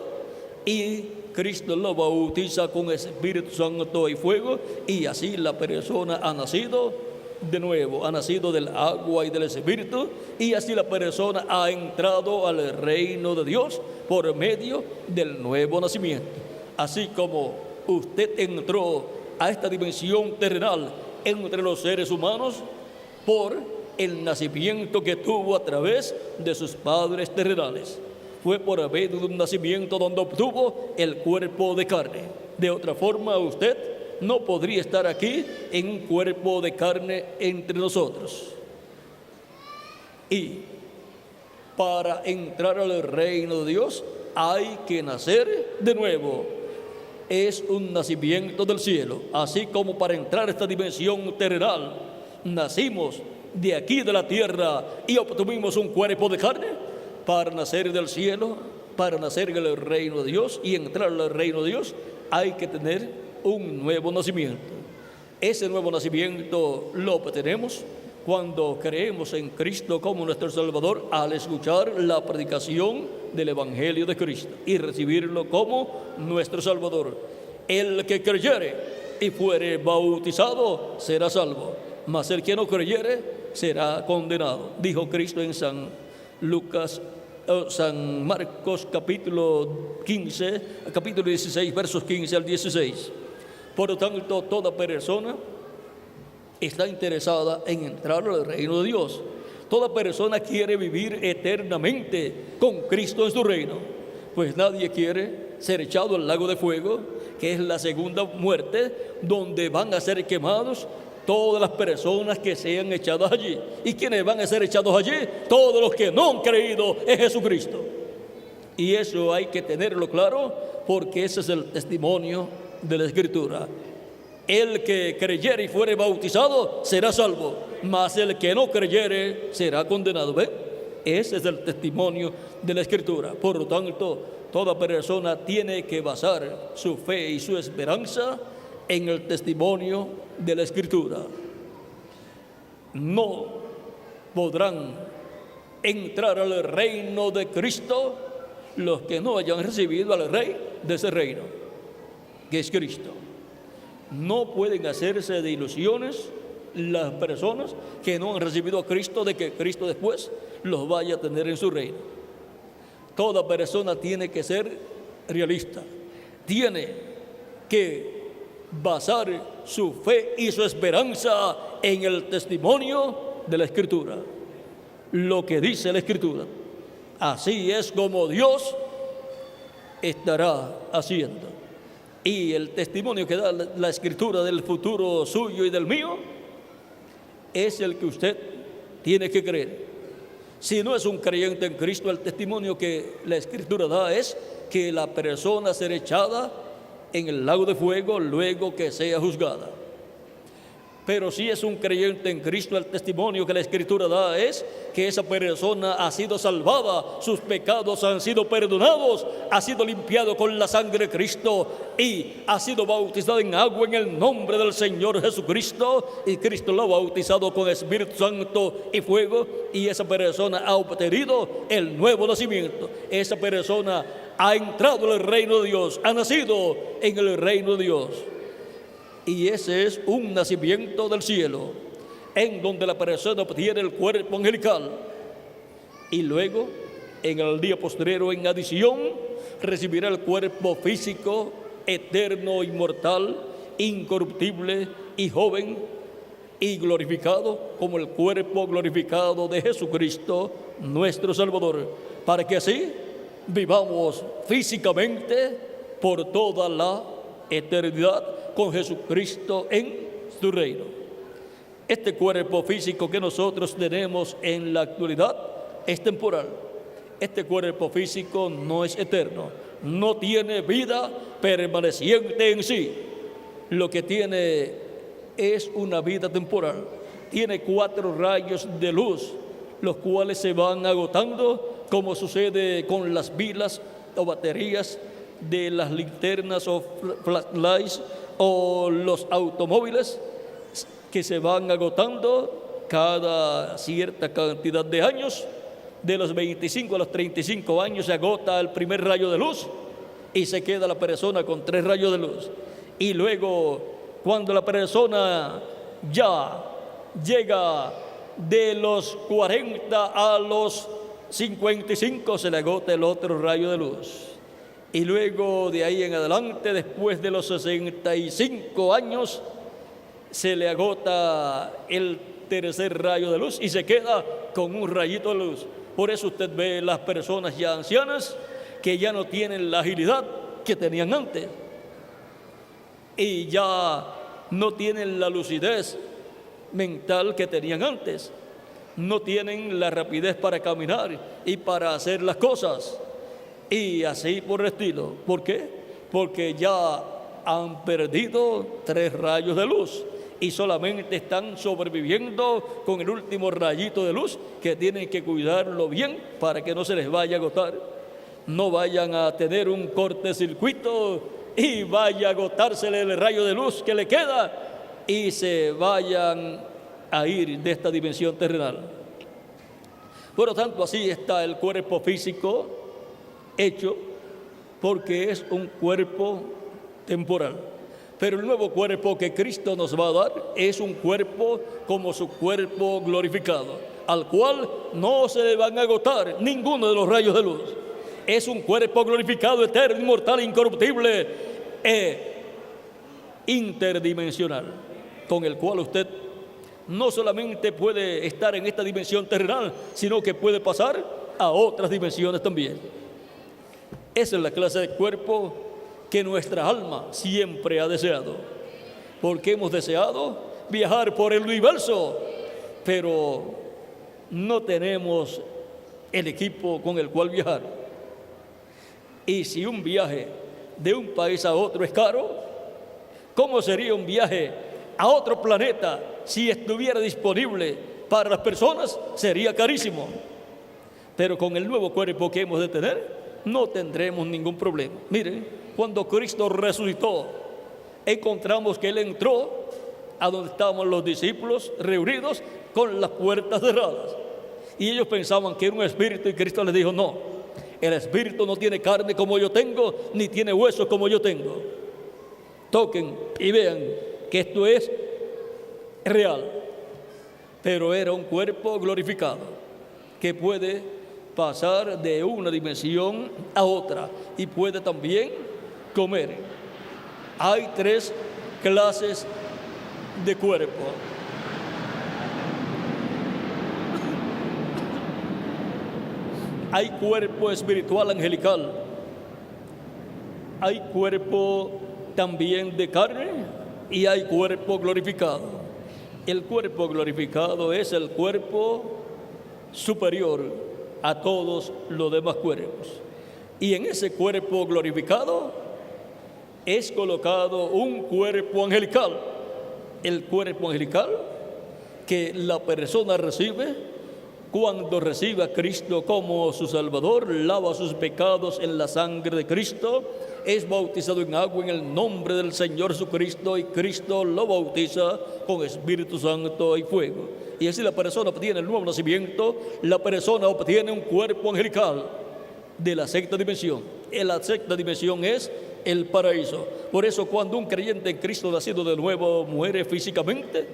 y Cristo lo bautiza con Espíritu Santo y fuego, y así la persona ha nacido de nuevo, ha nacido del agua y del Espíritu, y así la persona ha entrado al reino de Dios por medio del nuevo nacimiento. Así como usted entró a esta dimensión terrenal entre los seres humanos por el nacimiento que tuvo a través de sus padres terrenales. Fue por medio de un nacimiento donde obtuvo el cuerpo de carne. De otra forma, usted no podría estar aquí en un cuerpo de carne entre nosotros. Y para entrar al reino de Dios hay que nacer de nuevo. Es un nacimiento del cielo. Así como para entrar a esta dimensión terrenal nacimos de aquí de la tierra y obtuvimos un cuerpo de carne, para nacer del cielo, para nacer en el reino de Dios y entrar al reino de Dios, hay que tener un nuevo nacimiento. Ese nuevo nacimiento lo obtenemos cuando creemos en Cristo como nuestro Salvador, al escuchar la predicación del Evangelio de Cristo y recibirlo como nuestro Salvador. El que creyere y fuere bautizado será salvo, mas el que no creyere será condenado, dijo Cristo en San Marcos capítulo 16, versos 15 al 16. Por lo tanto, toda persona está interesada en entrar al reino de Dios. Toda persona quiere vivir eternamente con Cristo en su reino, pues nadie quiere ser echado al lago de fuego, que es la segunda muerte, donde van a ser quemados todas las personas que sean echadas allí. ¿Y quiénes van a ser echados allí? Todos los que no han creído en Jesucristo. Y eso hay que tenerlo claro, porque ese es el testimonio de la Escritura. El que creyere y fuere bautizado será salvo, mas el que no creyere será condenado. ¿Ve? Ese es el testimonio de la Escritura. Por lo tanto, toda persona tiene que basar su fe y su esperanza en el testimonio de la Escritura. No podrán entrar al reino de Cristo los que no hayan recibido al Rey de ese reino, que es Cristo. No pueden hacerse de ilusiones las personas que no han recibido a Cristo, de que Cristo después los vaya a tener en su reino. Toda persona tiene que ser realista, tiene que basar su fe y su esperanza en el testimonio de la Escritura, lo que dice la Escritura. Así es como Dios estará haciendo. Y el testimonio que da la Escritura del futuro suyo y del mío es el que usted tiene que creer. Si no es un creyente en Cristo, el testimonio que la Escritura da es que la persona será echada en el lago de fuego luego que sea juzgada. Pero si es un creyente en Cristo, el testimonio que la Escritura da es que esa persona ha sido salvada, sus pecados han sido perdonados, ha sido limpiado con la sangre de Cristo y ha sido bautizado en agua en el nombre del Señor Jesucristo, y Cristo lo ha bautizado con Espíritu Santo y fuego, y esa persona ha obtenido el nuevo nacimiento. Esa persona ha entrado en el reino de Dios, ha nacido en el reino de Dios. Y ese es un nacimiento del cielo, en donde la persona obtiene el cuerpo angelical. Y luego, en el día postrero, en adición, recibirá el cuerpo físico, eterno, inmortal, incorruptible y joven y glorificado, como el cuerpo glorificado de Jesucristo, nuestro Salvador, para que así vivamos físicamente por toda la eternidad con Jesucristo en su reino. Este cuerpo físico que nosotros tenemos en la actualidad es temporal. Este cuerpo físico no es eterno, no tiene vida permaneciente en sí. Lo que tiene es una vida temporal. Tiene 4 rayos de luz, los cuales se van agotando, como sucede con las pilas o baterías de las linternas o flashlights o los automóviles, que se van agotando cada cierta cantidad de años. De los 25 a los 35 años se agota el primer rayo de luz y se queda la persona con 3 rayos de luz. Y luego, cuando la persona ya llega de los 40 a los 55, se le agota el otro rayo de luz. Y luego de ahí en adelante, después de los 65 años, se le agota el tercer rayo de luz y se queda con un rayito de luz. Por eso usted ve las personas ya ancianas que ya no tienen la agilidad que tenían antes y ya no tienen la lucidez mental que tenían antes, no tienen la rapidez para caminar y para hacer las cosas y así por el estilo. ¿Por qué? Porque ya han perdido 3 rayos de luz y solamente están sobreviviendo con el último rayito de luz, que tienen que cuidarlo bien para que no se les vaya a agotar, no vayan a tener un cortocircuito y vaya a agotársele el rayo de luz que le queda y se vayan a ir de esta dimensión terrenal. Por lo tanto, así está el cuerpo físico hecho, porque es un cuerpo temporal. Pero el nuevo cuerpo que Cristo nos va a dar es un cuerpo como su cuerpo glorificado, al cual no se le van a agotar ninguno de los rayos de luz. Es un cuerpo glorificado, eterno, inmortal, incorruptible e interdimensional, con el cual usted no solamente puede estar en esta dimensión terrenal, sino que puede pasar a otras dimensiones también. Esa es la clase de cuerpo que nuestra alma siempre ha deseado, porque hemos deseado viajar por el universo, pero no tenemos el equipo con el cual viajar. Y si un viaje de un país a otro es caro, ¿cómo sería un viaje a otro planeta si estuviera disponible para las personas? Sería carísimo. Pero con el nuevo cuerpo que hemos de tener, no tendremos ningún problema. Miren, cuando Cristo resucitó, encontramos que Él entró a donde estaban los discípulos reunidos con las puertas cerradas. Y ellos pensaban que era un espíritu, y Cristo les dijo: no, el espíritu no tiene carne como yo tengo, ni tiene huesos como yo tengo. Toquen y vean que esto es real. Pero era un cuerpo glorificado que puede pasar de una dimensión a otra y puede también comer. Hay 3 clases de cuerpo. Hay cuerpo espiritual angelical, hay cuerpo también de carne y hay cuerpo glorificado. El cuerpo glorificado es el cuerpo superior a todos los demás cuerpos. Y en ese cuerpo glorificado es colocado un cuerpo angelical. El cuerpo angelical que la persona recibe cuando recibe a Cristo como su Salvador, lava sus pecados en la sangre de Cristo, es bautizado en agua en el nombre del Señor Jesucristo, y Cristo lo bautiza con Espíritu Santo y fuego. Y así la persona obtiene el nuevo nacimiento, la persona obtiene un cuerpo angelical de la 6ª dimensión. En la 6ª dimensión es el paraíso. Por eso, cuando un creyente en Cristo nacido de nuevo muere físicamente,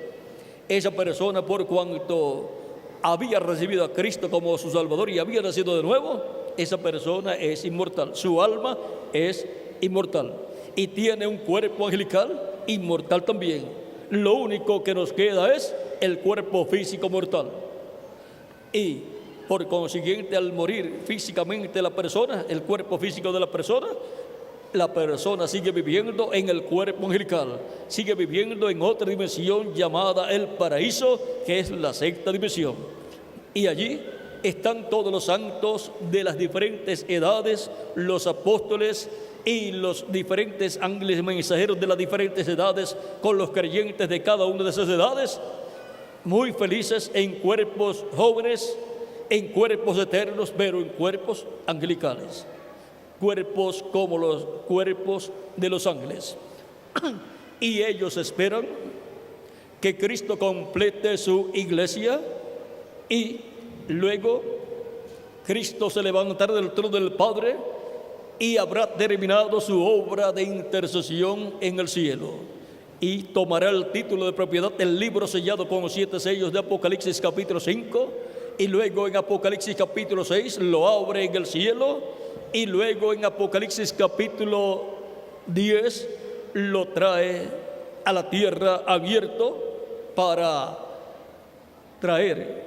esa persona, por cuanto había recibido a Cristo como su Salvador y había nacido de nuevo, esa persona es inmortal. Su alma es inmortal y tiene un cuerpo angelical inmortal también. Lo único que nos queda es el cuerpo físico mortal. Y por consiguiente, al morir físicamente la persona, el cuerpo físico de la persona sigue viviendo en el cuerpo angelical, sigue viviendo en otra dimensión llamada el paraíso, que es la 6ª dimensión. Y allí están todos los santos de las diferentes edades, los apóstoles y los diferentes ángeles mensajeros de las diferentes edades con los creyentes de cada una de esas edades, muy felices en cuerpos jóvenes, en cuerpos eternos, pero en cuerpos angelicales, cuerpos como los cuerpos de los ángeles. Y ellos esperan que Cristo complete su iglesia y luego Cristo se levantará del trono del Padre y habrá terminado su obra de intercesión en el cielo y tomará el título de propiedad del libro sellado con los 7 sellos de Apocalipsis capítulo 5, y luego en Apocalipsis capítulo 6 lo abre en el cielo, y luego en Apocalipsis capítulo 10 lo trae a la tierra abierto para traer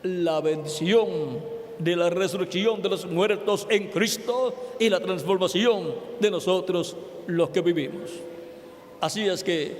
la bendición de la resurrección de los muertos en Cristo y la transformación de nosotros los que vivimos. Así es que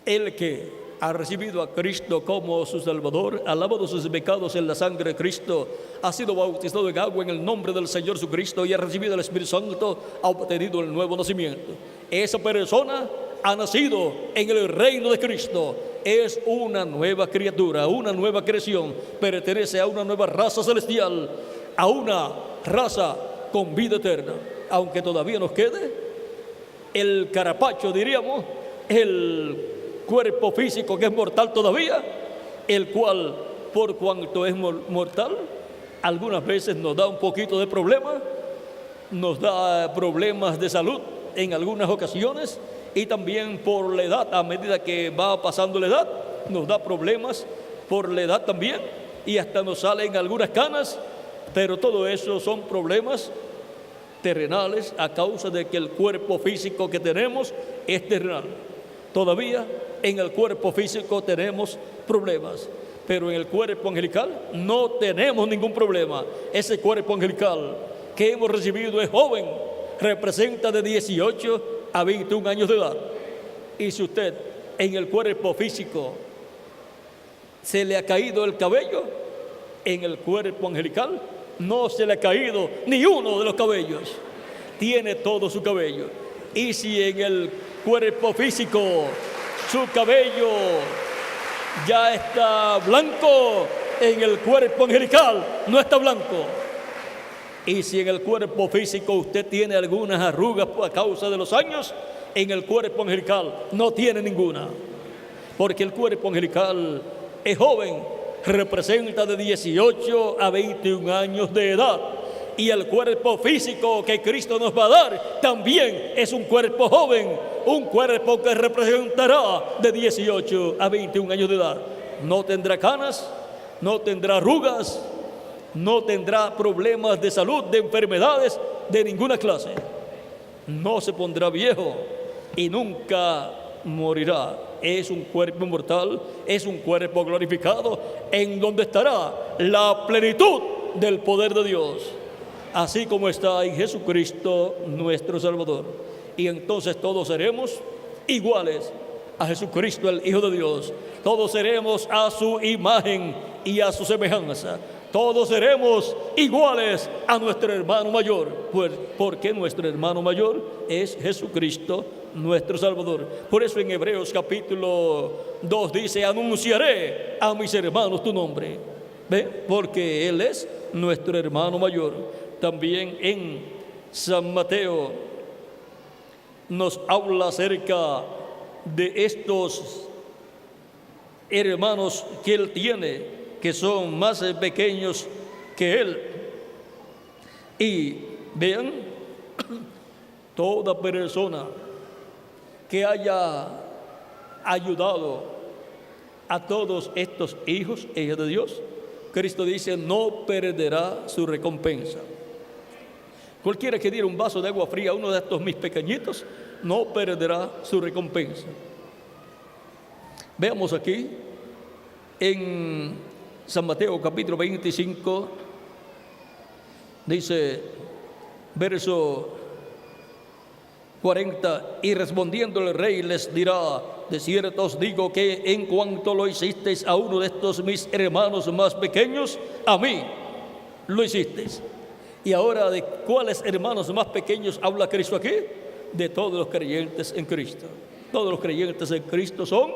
el que ha recibido a Cristo como su Salvador, ha lavado sus pecados en la sangre de Cristo, ha sido bautizado en agua en el nombre del Señor Jesucristo y ha recibido el Espíritu Santo, ha obtenido el nuevo nacimiento. Esa persona ha nacido en el reino de Cristo, es una nueva criatura, una nueva creación, pertenece a una nueva raza celestial, a una raza con vida eterna. Aunque todavía nos quede el carapacho, diríamos, el cuerpo físico que es mortal todavía, el cual, por cuanto es mortal, algunas veces nos da un poquito de problema, nos da problemas de salud en algunas ocasiones, y también por la edad, a medida que va pasando la edad, nos da problemas por la edad también, y hasta nos salen algunas canas, pero todo eso son problemas terrenales a causa de que el cuerpo físico que tenemos es terrenal. Todavía en el cuerpo físico tenemos problemas, pero en el cuerpo angelical no tenemos ningún problema. Ese cuerpo angelical que hemos recibido es joven, representa de 18 a 21 años de edad. Y si usted en el cuerpo físico se le ha caído el cabello, en el cuerpo angelical no se le ha caído ni uno de los cabellos, tiene todo su cabello. Y si en el cuerpo físico su cabello ya está blanco, en el cuerpo angelical no está blanco. Y si en el cuerpo físico usted tiene algunas arrugas a causa de los años, en el cuerpo angelical no tiene ninguna, porque el cuerpo angelical es joven, representa de 18 a 21 años de edad, y el cuerpo físico que Cristo nos va a dar también es un cuerpo joven, un cuerpo que representará de 18 a 21 años de edad. No tendrá canas, no tendrá arrugas, no tendrá problemas de salud, de enfermedades de ninguna clase. No se pondrá viejo y nunca morirá. Es un cuerpo inmortal, es un cuerpo glorificado, en donde estará la plenitud del poder de Dios, así como está en Jesucristo nuestro Salvador. Y entonces todos seremos iguales a Jesucristo, el Hijo de Dios. Todos seremos a su imagen y a su semejanza. Todos seremos iguales a nuestro hermano mayor, pues porque nuestro hermano mayor es Jesucristo, nuestro Salvador. Por eso en Hebreos capítulo 2 dice: anunciaré a mis hermanos tu nombre. ¿Ve? Porque Él es nuestro hermano mayor. También en San Mateo nos habla acerca de estos hermanos que Él tiene, que son más pequeños que Él. Y vean, toda persona que haya ayudado a todos estos hijos e hijas de Dios, Cristo dice, no perderá su recompensa. Cualquiera que diera un vaso de agua fría a uno de estos mis pequeñitos, no perderá su recompensa. Veamos aquí en San Mateo capítulo 25, dice, verso 40, y respondiendo el rey les dirá: de cierto os digo que en cuanto lo hicisteis a uno de estos mis hermanos más pequeños, a mí lo hicisteis. Y ahora, ¿de cuáles hermanos más pequeños habla Cristo aquí? De todos los creyentes en Cristo. Todos los creyentes en Cristo son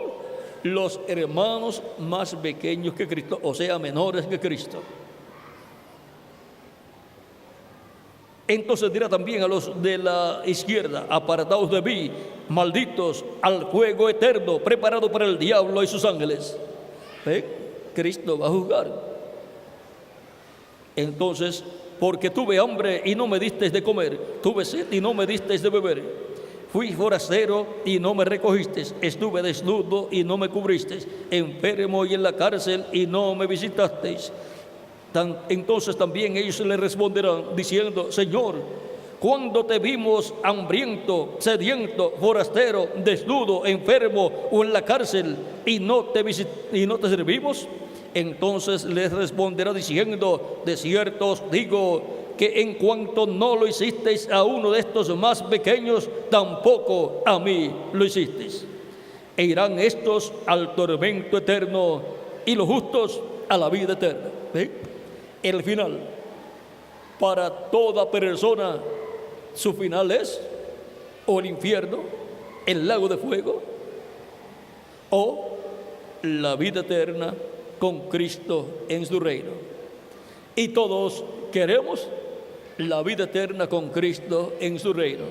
los hermanos más pequeños que Cristo, o sea, menores que Cristo. Entonces dirá también a los de la izquierda: apartaos de mí, malditos, al fuego eterno, preparado para el diablo y sus ángeles. ¿Ven? Cristo va a juzgar. Entonces, porque tuve hambre y no me disteis de comer, tuve sed y no me disteis de beber, fui forastero y no me recogisteis, estuve desnudo y no me cubristeis, enfermo y en la cárcel y no me visitasteis. Entonces también ellos le responderán diciendo: Señor, ¿cuándo te vimos hambriento, sediento, forastero, desnudo, enfermo o en la cárcel y no te servimos? Entonces les responderá diciendo: de cierto os digo que en cuanto no lo hicisteis a uno de estos más pequeños, tampoco a mí lo hicisteis. E irán estos al tormento eterno y los justos a la vida eterna. ¿Ven? El final para toda persona, su final es o el infierno, el lago de fuego, o la vida eterna con Cristo en su reino. Y todos queremos la vida eterna con Cristo en su reino.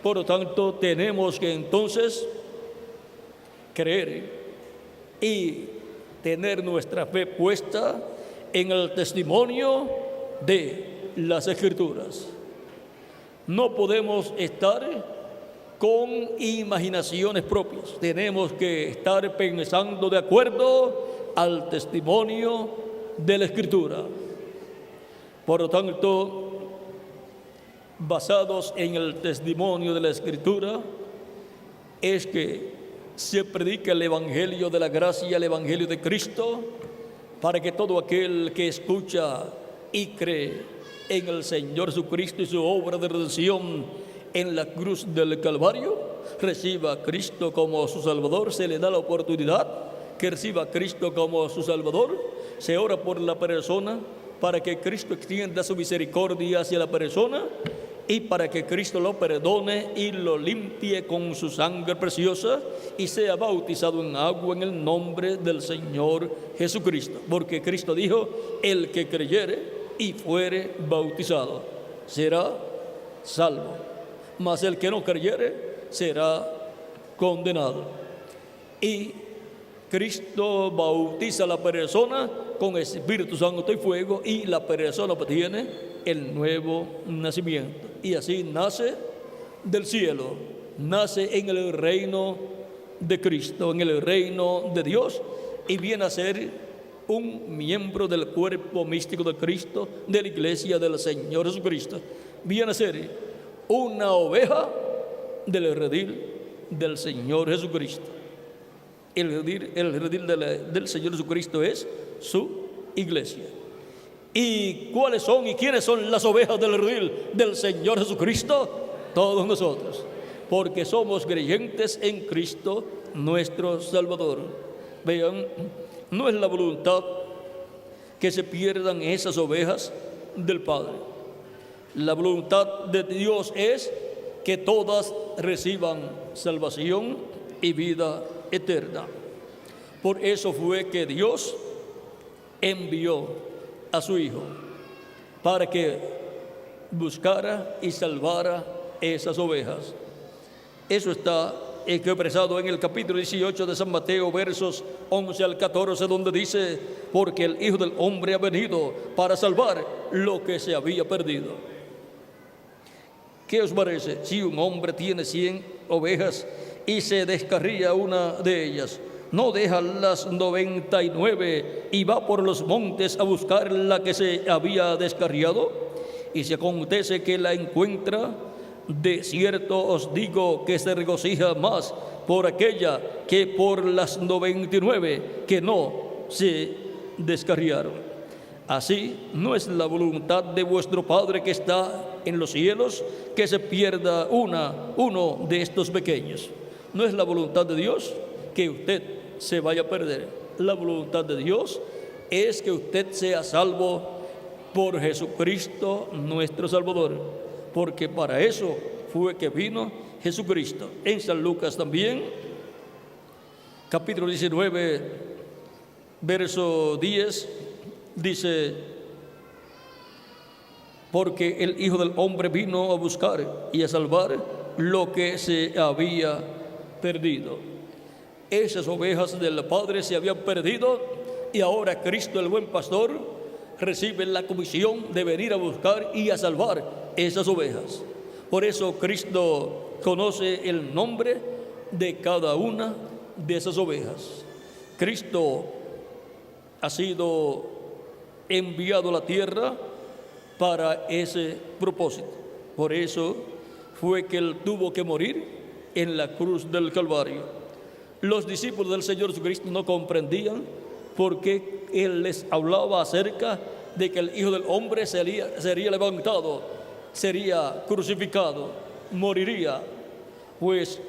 Por lo tanto, tenemos que entonces creer y tener nuestra fe puesta en el testimonio de las Escrituras. No podemos estar con imaginaciones propias. Tenemos que estar pensando de acuerdo al testimonio de la Escritura. Por lo tanto, basados en el testimonio de la Escritura, es que se predica el Evangelio de la gracia, el Evangelio de Cristo, para que todo aquel que escucha y cree en el Señor Jesucristo y su obra de redención en la cruz del Calvario, reciba a Cristo como su Salvador. Se le da la oportunidad que reciba a Cristo como su Salvador. Se ora por la persona para que Cristo extienda su misericordia hacia la persona y para que Cristo lo perdone y lo limpie con su sangre preciosa y sea bautizado en agua en el nombre del Señor Jesucristo. Porque Cristo dijo: el que creyere y fuere bautizado será salvo, mas el que no creyere será condenado. Y Cristo bautiza a la persona con Espíritu Santo y fuego, y la persona obtiene el nuevo nacimiento. Y así nace del cielo, nace en el reino de Cristo, en el reino de Dios, y viene a ser un miembro del cuerpo místico de Cristo, de la iglesia del Señor Jesucristo. Viene a ser una oveja del redil del Señor Jesucristo. El redil del Señor Jesucristo es su iglesia. ¿Y cuáles son y quiénes son las ovejas del redil del Señor Jesucristo? Todos nosotros, porque somos creyentes en Cristo nuestro Salvador. Vean, no es la voluntad que se pierdan esas ovejas del Padre. La voluntad de Dios es que todas reciban salvación y vida eterna. Por eso fue que Dios envió a su Hijo para que buscara y salvara esas ovejas. Eso está expresado en el capítulo 18 de San Mateo, versos 11 al 14, donde dice: porque el Hijo del Hombre ha venido para salvar lo que se había perdido. ¿Qué os parece si un hombre tiene 100 ovejas y se descarría una de ellas? ¿No deja las 99 y va por los montes a buscar la que se había descarriado? Y si acontece que la encuentra, de cierto os digo que se regocija más por aquella que por las 99 que no se descarriaron. Así no es la voluntad de vuestro Padre que está en los cielos que se pierda uno de estos pequeños. No es la voluntad de Dios que usted se vaya a perder. La voluntad de Dios es que usted sea salvo por Jesucristo nuestro Salvador, porque para eso fue que vino Jesucristo. En San Lucas también, capítulo 19, verso 10, dice: porque el Hijo del Hombre vino a buscar y a salvar lo que se había perdido. Esas ovejas del Padre se habían perdido y ahora Cristo, el buen pastor, recibe la comisión de venir a buscar y a salvar esas ovejas. Por eso Cristo conoce el nombre de cada una de esas ovejas. Cristo ha sido enviado a la tierra para ese propósito. Por eso fue que Él tuvo que morir en la cruz del Calvario. Los discípulos del Señor Jesucristo no comprendían por qué Él les hablaba acerca de que el Hijo del Hombre sería levantado, sería crucificado, moriría. Pues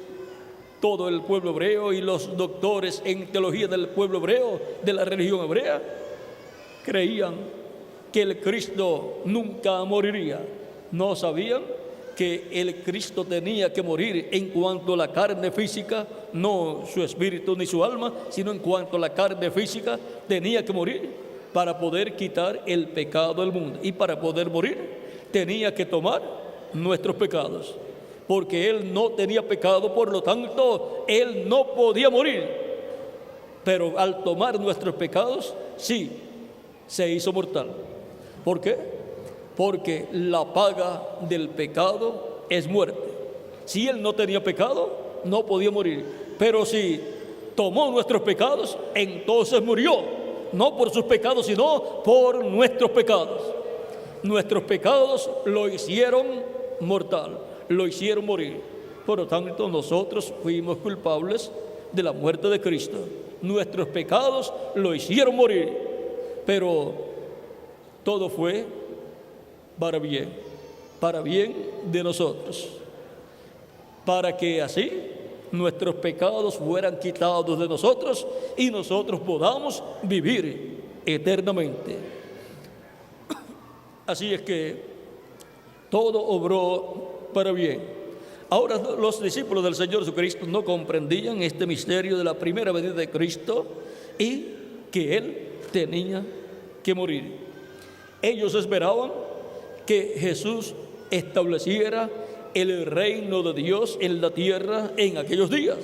todo el pueblo hebreo y los doctores en teología del pueblo hebreo, de la religión hebrea, creían que el Cristo nunca moriría. No sabían que el Cristo tenía que morir en cuanto a la carne física, no su espíritu ni su alma, sino en cuanto a la carne física, tenía que morir para poder quitar el pecado del mundo. Y para poder morir, tenía que tomar nuestros pecados. Porque Él no tenía pecado, por lo tanto, Él no podía morir. Pero al tomar nuestros pecados, sí, se hizo mortal. ¿Por qué? Porque la paga del pecado es muerte. Si Él no tenía pecado, no podía morir. Pero si tomó nuestros pecados, entonces murió. No por sus pecados, sino por nuestros pecados. Nuestros pecados lo hicieron mortal, lo hicieron morir. Por lo tanto, nosotros fuimos culpables de la muerte de Cristo. Nuestros pecados lo hicieron morir. Pero todo fue para bien de nosotros, para que así nuestros pecados fueran quitados de nosotros y nosotros podamos vivir eternamente. Así es que todo obró para bien. Ahora los discípulos del Señor Jesucristo no comprendían este misterio de la primera venida de Cristo y que Él tenía que morir. Ellos esperaban que Jesús estableciera el reino de Dios en la tierra en aquellos días.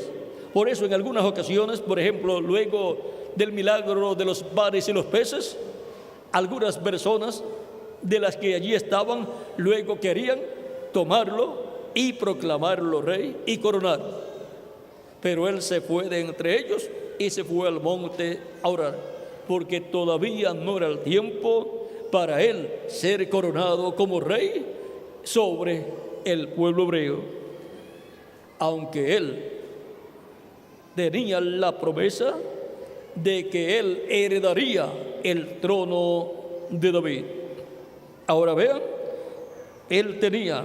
Por eso en algunas ocasiones, por ejemplo, luego del milagro de los panes y los peces, algunas personas de las que allí estaban luego querían tomarlo y proclamarlo rey y coronarlo. Pero Él se fue de entre ellos y se fue al monte a orar, porque todavía no era el tiempo para Él ser coronado como rey sobre el pueblo hebreo. Aunque Él tenía la promesa de que Él heredaría el trono de David. Ahora vean, Él tenía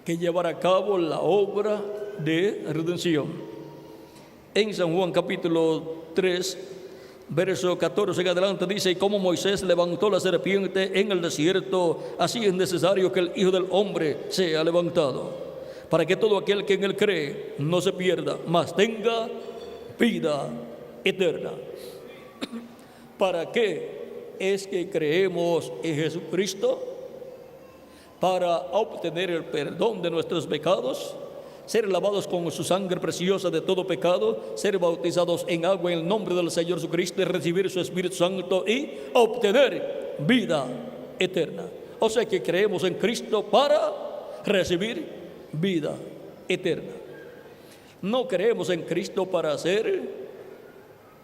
que llevar a cabo la obra de redención. En San Juan capítulo 3, verso 14 en adelante dice: y como Moisés levantó la serpiente en el desierto, así es necesario que el Hijo del Hombre sea levantado, para que todo aquel que en Él cree no se pierda, mas tenga vida eterna. ¿Para qué es que creemos en Jesucristo? Para obtener el perdón de nuestros pecados, ser lavados con su sangre preciosa de todo pecado, ser bautizados en agua en el nombre del Señor Jesucristo y recibir su Espíritu Santo y obtener vida eterna. O sea que creemos en Cristo para recibir vida eterna. No creemos en Cristo para ser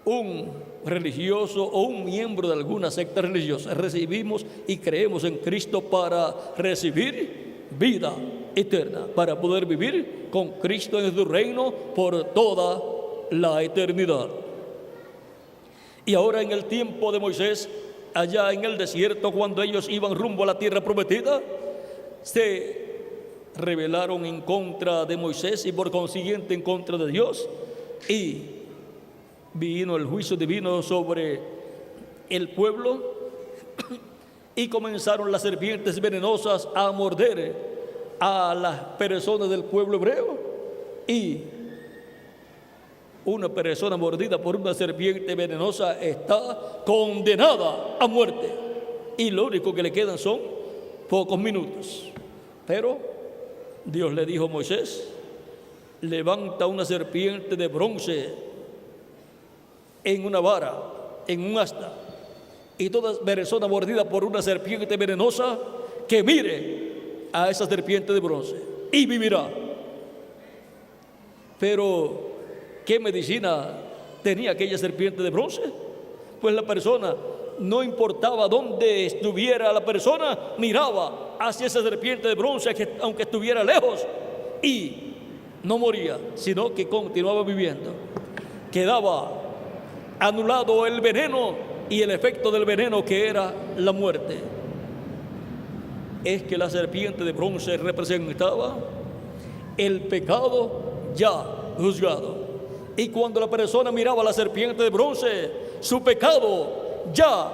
un religioso o un miembro de alguna secta religiosa. Recibimos y creemos en Cristo para recibir vida eterna, para poder vivir con Cristo en su reino por toda la eternidad. Y ahora en el tiempo de Moisés, allá en el desierto, cuando ellos iban rumbo a la tierra prometida, se rebelaron en contra de Moisés y por consiguiente en contra de Dios, y vino el juicio divino sobre el pueblo y comenzaron las serpientes venenosas a morder a las personas del pueblo hebreo. Y una persona mordida por una serpiente venenosa está condenada a muerte, y lo único que le quedan son pocos minutos. Pero Dios le dijo a Moisés: levanta una serpiente de bronce en una vara, en un asta, y toda persona mordida por una serpiente venenosa que mire a esa serpiente de bronce y vivirá. Pero ¿qué medicina tenía aquella serpiente de bronce? Pues la persona, no importaba dónde estuviera la persona, miraba hacia esa serpiente de bronce, aunque estuviera lejos, y no moría, sino que continuaba viviendo. Quedaba anulado el veneno y el efecto del veneno, que era la muerte. Es que la serpiente de bronce representaba el pecado ya juzgado. Y cuando la persona miraba a la serpiente de bronce, su pecado ya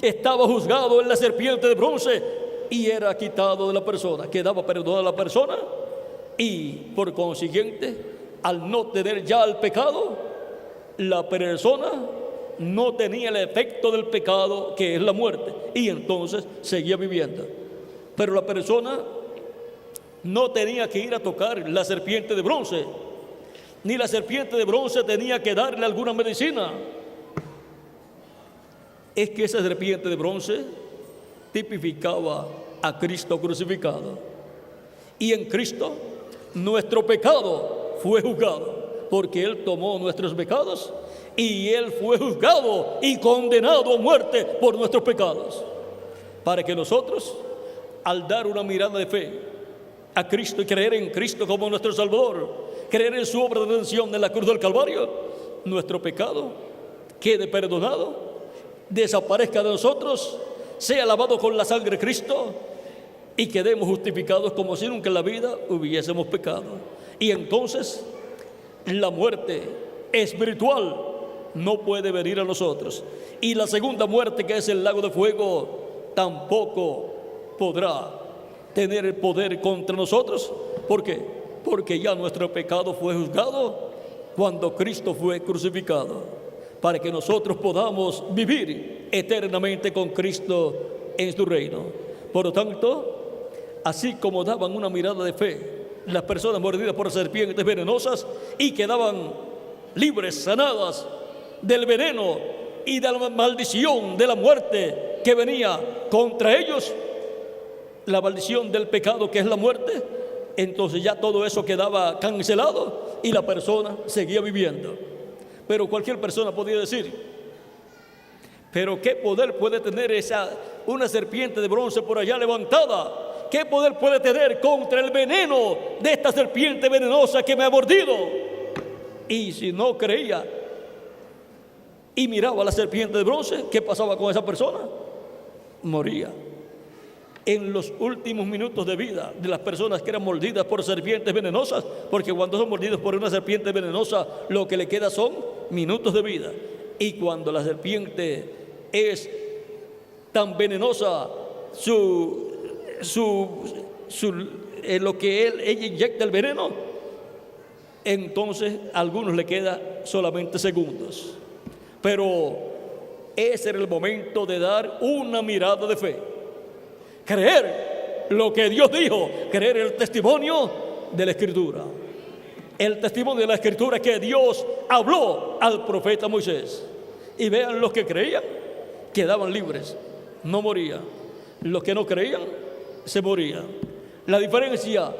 estaba juzgado en la serpiente de bronce y era quitado de la persona. Quedaba perdonada la persona, y por consiguiente, al no tener ya el pecado, la persona no tenía el efecto del pecado, que es la muerte, y entonces seguía viviendo. Pero la persona no tenía que ir a tocar la serpiente de bronce, ni la serpiente de bronce tenía que darle alguna medicina. Es que esa serpiente de bronce tipificaba a Cristo crucificado, y en Cristo nuestro pecado fue juzgado, porque Él tomó nuestros pecados y Él fue juzgado y condenado a muerte por nuestros pecados, para que nosotros, al dar una mirada de fe a Cristo y creer en Cristo como nuestro Salvador, creer en su obra de redención en la cruz del Calvario, nuestro pecado quede perdonado, desaparezca de nosotros, sea lavado con la sangre de Cristo, y quedemos justificados como si nunca en la vida hubiésemos pecado. Y entonces la muerte espiritual no puede venir a nosotros, y la segunda muerte, que es el lago de fuego, tampoco podrá tener el poder contra nosotros. ¿Por qué? Porque ya nuestro pecado fue juzgado cuando Cristo fue crucificado, para que nosotros podamos vivir eternamente con Cristo en su reino. Por lo tanto, así como daban una mirada de fe las personas mordidas por serpientes venenosas y quedaban libres, sanadas del veneno y de la maldición de la muerte que venía contra ellos, la maldición del pecado, que es la muerte, entonces ya todo eso quedaba cancelado y la persona seguía viviendo. Pero cualquier persona podía decir: pero ¿qué poder puede tener una serpiente de bronce por allá levantada? ¿Qué poder puede tener contra el veneno de esta serpiente venenosa que me ha mordido? Y si no creía y miraba a la serpiente de bronce, ¿qué pasaba con esa persona? Moría. En los últimos minutos de vida de las personas que eran mordidas por serpientes venenosas, porque cuando son mordidos por una serpiente venenosa, lo que le queda son minutos de vida. Y cuando la serpiente es tan venenosa, lo que ella inyecta el veneno, entonces a algunos le queda solamente segundos. Pero ese era el momento de dar una mirada de fe, creer lo que Dios dijo, creer el testimonio de la Escritura, el testimonio de la Escritura que Dios habló al profeta Moisés. Y vean, los que creían quedaban libres, no morían. Los que no creían se morían. La diferencia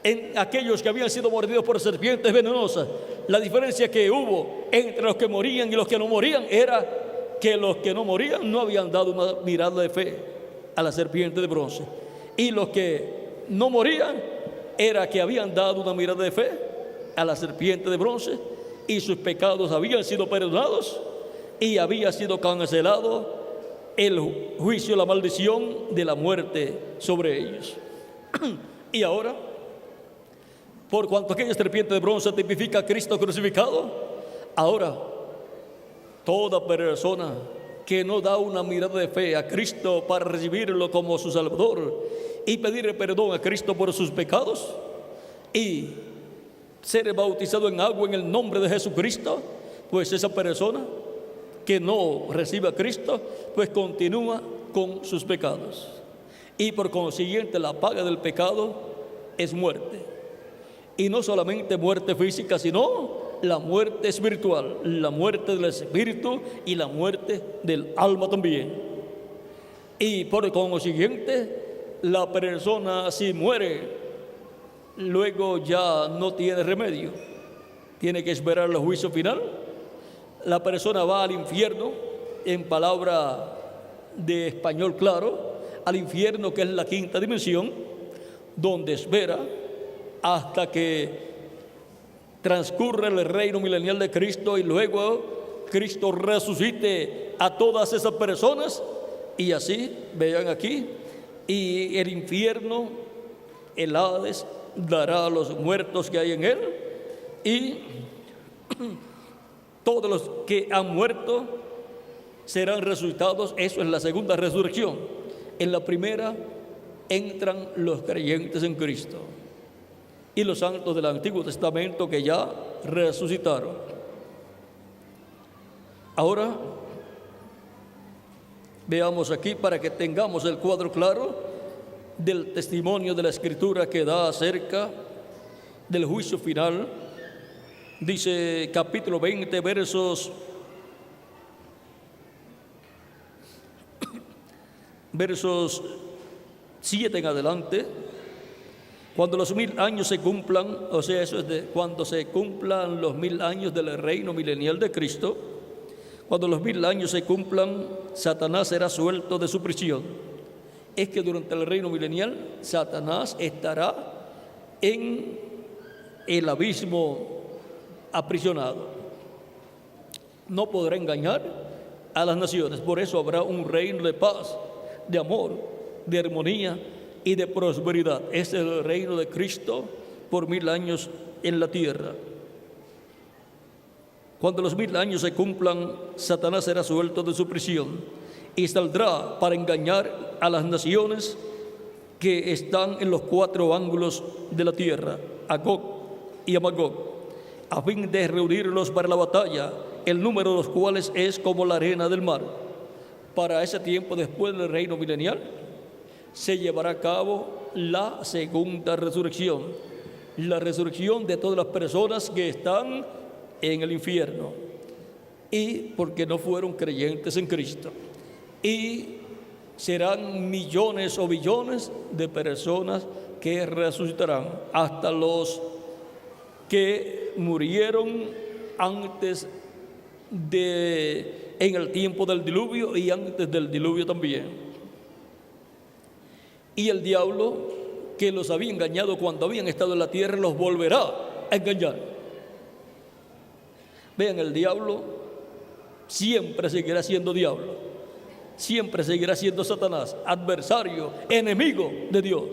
en aquellos que habían sido mordidos por serpientes venenosas, la diferencia que hubo entre los que morían y los que no morían, era que los que no morían no habían dado una mirada de fe a la serpiente de bronce, y los que no morían era que habían dado una mirada de fe a la serpiente de bronce, y sus pecados habían sido perdonados y había sido cancelado el juicio, la maldición de la muerte sobre ellos. Y ahora, por cuanto aquella serpiente de bronce tipifica a Cristo crucificado, ahora toda persona que no da una mirada de fe a Cristo para recibirlo como su Salvador y pedirle perdón a Cristo por sus pecados y ser bautizado en agua en el nombre de Jesucristo, pues esa persona que no recibe a Cristo, pues continúa con sus pecados. Y por consiguiente la paga del pecado es muerte. Y no solamente muerte física, sino la muerte espiritual, la muerte del espíritu y la muerte del alma también. Y por consiguiente, la persona si muere, luego ya no tiene remedio. Tiene que esperar el juicio final. La persona va al infierno, en palabra de español claro, al infierno, que es la quinta dimensión, donde espera hasta que transcurre el reino milenial de Cristo y luego Cristo resucite a todas esas personas y así, vean aquí, y el infierno, el Hades, dará a los muertos que hay en él y todos los que han muerto serán resucitados. Eso es la segunda resurrección. En la primera entran los creyentes en Cristo y los santos del Antiguo Testamento que ya resucitaron. Ahora veamos aquí para que tengamos el cuadro claro del testimonio de la Escritura que da acerca del juicio final. Dice capítulo 20, versos 7 en adelante. Cuando los 1000 años se cumplan, o sea, eso es de cuando se cumplan los 1000 años del reino milenial de Cristo, cuando los 1000 años se cumplan, Satanás será suelto de su prisión. Es que durante el reino milenial, Satanás estará en el abismo aprisionado. No podrá engañar a las naciones. Por eso habrá un reino de paz, de amor, de armonía y de prosperidad. Es el reino de Cristo por 1000 años en la tierra. Cuando los 1000 años se cumplan, Satanás será suelto de su prisión y saldrá para engañar a las naciones que están en los 4 ángulos de la tierra, a Gog y a Magog, a fin de reunirlos para la batalla, el número de los cuales es como la arena del mar. Para ese tiempo, después del reino milenial, se llevará a cabo la segunda resurrección, la resurrección de todas las personas que están en el infierno y porque no fueron creyentes en Cristo. Y serán millones o billones de personas que resucitarán, hasta los que murieron antes en el tiempo del diluvio y antes del diluvio también. Y el diablo, que los había engañado cuando habían estado en la tierra, los volverá a engañar. Vean, el diablo siempre seguirá siendo diablo, siempre seguirá siendo Satanás, adversario, enemigo de Dios.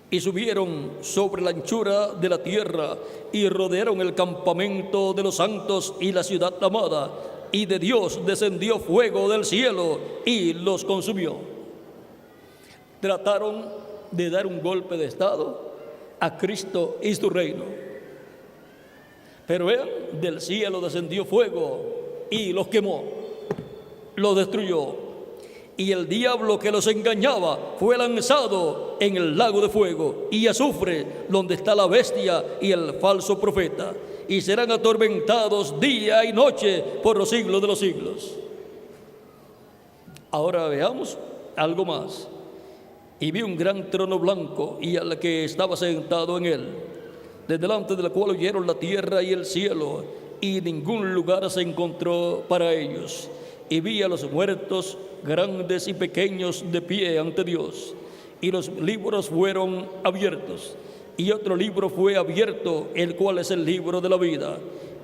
Y subieron sobre la anchura de la tierra y rodearon el campamento de los santos y la ciudad amada, y de Dios descendió fuego del cielo y los consumió. Trataron de dar un golpe de estado a Cristo y su reino, pero vean, del cielo descendió fuego y los quemó, los destruyó. Y el diablo que los engañaba fue lanzado en el lago de fuego y azufre, donde está la bestia y el falso profeta, y serán atormentados día y noche por los siglos de los siglos. Ahora veamos algo más. Y vi un gran trono blanco y al que estaba sentado en él, de delante del cual huyeron la tierra y el cielo, y ningún lugar se encontró para ellos. Y vi a los muertos, grandes y pequeños, de pie ante Dios, y los libros fueron abiertos, y otro libro fue abierto, el cual es el libro de la vida,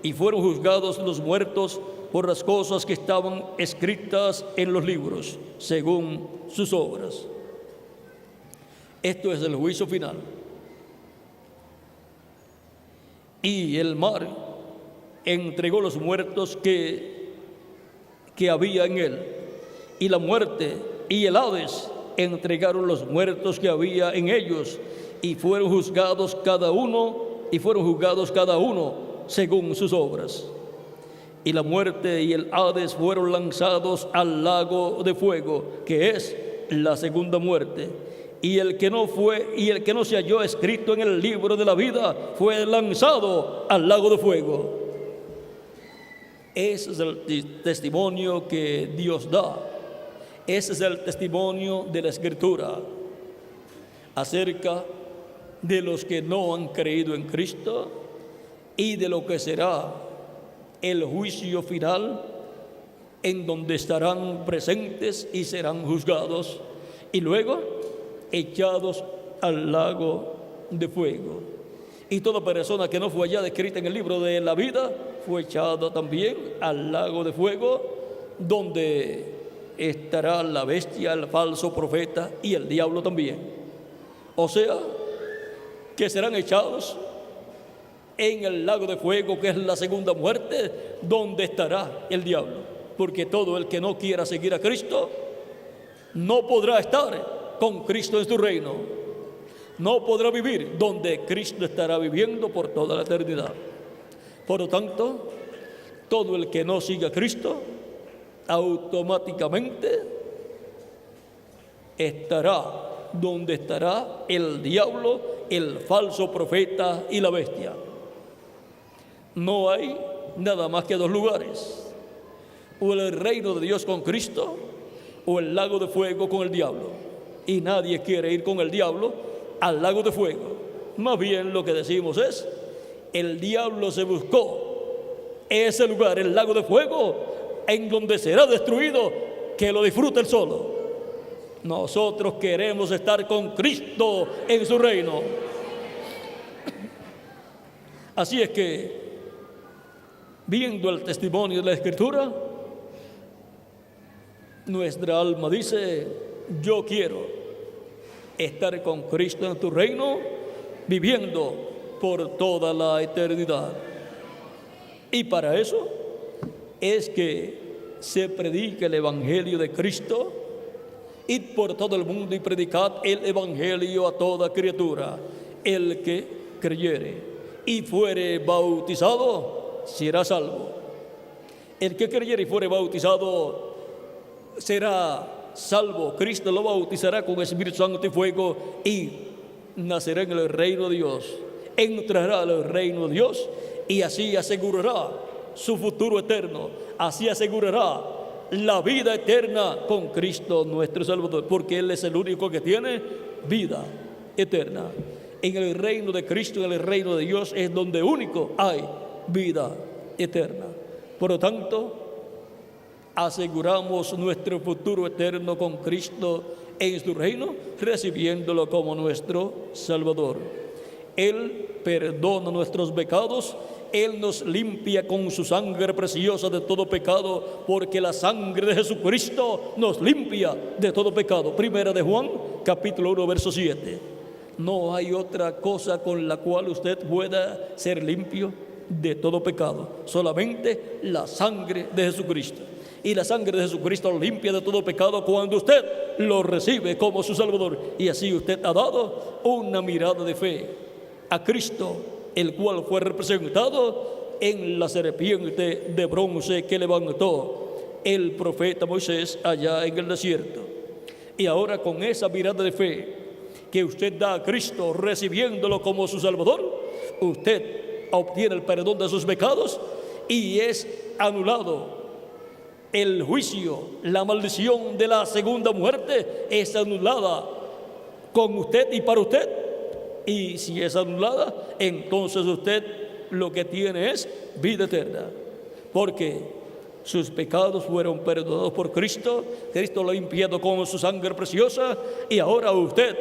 y fueron juzgados los muertos por las cosas que estaban escritas en los libros, según sus obras. Esto es el juicio final. y el mar entregó los muertos que había en él, y la muerte y el Hades entregaron los muertos que había en ellos, y fueron juzgados cada uno según sus obras. Y la muerte y el Hades fueron lanzados al lago de fuego, que es la segunda muerte. Y el que no se halló escrito en el libro de la vida fue lanzado al lago de fuego. Ese es el testimonio que Dios da. Ese es el testimonio de la Escritura acerca de los que no han creído en Cristo y de lo que será el juicio final, en donde estarán presentes y serán juzgados y luego echados al lago de fuego. Y toda persona que no fue hallada escrita en el libro de la vida fue echada también al lago de fuego, donde estará la bestia, el falso profeta y el diablo también. O sea, que serán echados en el lago de fuego, que es la segunda muerte, donde estará el diablo. Porque todo el que no quiera seguir a Cristo no podrá estar con Cristo en su reino. No podrá vivir donde Cristo estará viviendo por toda la eternidad. Por lo tanto, todo el que no siga a Cristo automáticamente estará donde estará el diablo, el falso profeta y la bestia. No hay nada más que dos lugares: o el reino de Dios con Cristo, o el lago de fuego con el diablo. Y nadie quiere ir con el diablo al lago de fuego. Más bien lo que decimos es: el diablo se buscó ese lugar, el lago de fuego, en donde será destruido, que lo disfrute él solo. Nosotros queremos estar con Cristo en su reino. Así es que, viendo el testimonio de la Escritura, nuestra alma dice: yo quiero estar con Cristo en tu reino, viviendo por toda la eternidad. Y para eso es que se predica el Evangelio de Cristo. Id por todo el mundo y predicad el Evangelio a toda criatura. El que creyere y fuere bautizado será salvo. El que creyere y fuere bautizado será salvo. Cristo lo bautizará con Espíritu Santo y fuego y nacerá en el reino de Dios. Entrará al reino de Dios y así asegurará su futuro eterno. Así asegurará la vida eterna con Cristo nuestro Salvador, porque Él es el único que tiene vida eterna. En el reino de Cristo, en el reino de Dios, es donde único hay vida eterna. Por lo tanto, aseguramos nuestro futuro eterno con Cristo en su reino, recibiéndolo como nuestro Salvador. Él perdona nuestros pecados. Él nos limpia con su sangre preciosa de todo pecado, porque la sangre de Jesucristo nos limpia de todo pecado. Primera de Juan, capítulo 1, verso 7. No hay otra cosa con la cual usted pueda ser limpio de todo pecado, solamente la sangre de Jesucristo. Y la sangre de Jesucristo limpia de todo pecado cuando usted lo recibe como su Salvador. Y así usted ha dado una mirada de fe a Cristo, el cual fue representado en la serpiente de bronce que levantó el profeta Moisés allá en el desierto. Y ahora, con esa mirada de fe que usted da a Cristo, recibiéndolo como su Salvador, usted obtiene el perdón de sus pecados y es anulado el juicio. La maldición de la segunda muerte es anulada con usted y para usted. Y si es anulada, entonces usted lo que tiene es vida eterna, porque sus pecados fueron perdonados por Cristo. Cristo lo ha limpiado con su sangre preciosa y ahora usted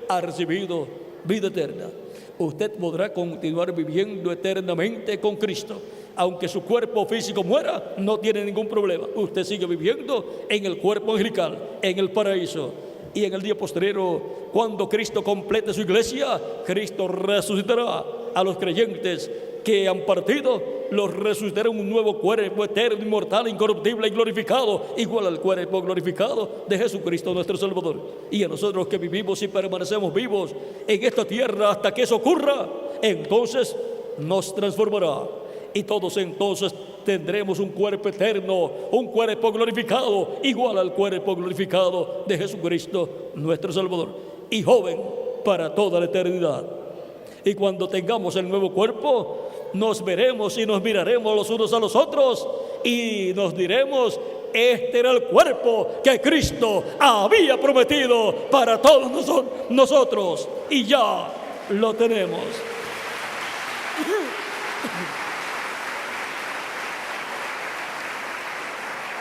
ha recibido vida eterna. Usted podrá continuar viviendo eternamente con Cristo. Aunque su cuerpo físico muera, no tiene ningún problema. Usted sigue viviendo en el cuerpo angelical, en el paraíso. Y en el día postrero, cuando Cristo complete su iglesia, Cristo resucitará a los creyentes que han partido, los resucitará un nuevo cuerpo eterno, inmortal, incorruptible y glorificado, igual al cuerpo glorificado de Jesucristo nuestro Salvador. Y a nosotros que vivimos y permanecemos vivos en esta tierra hasta que eso ocurra, entonces nos transformará. Y todos entonces tendremos un cuerpo eterno, un cuerpo glorificado, igual al cuerpo glorificado de Jesucristo nuestro Salvador. Y joven para toda la eternidad. Y cuando tengamos el nuevo cuerpo, nos veremos y nos miraremos los unos a los otros y nos diremos: este era el cuerpo que Cristo había prometido para todos nosotros, y ya lo tenemos.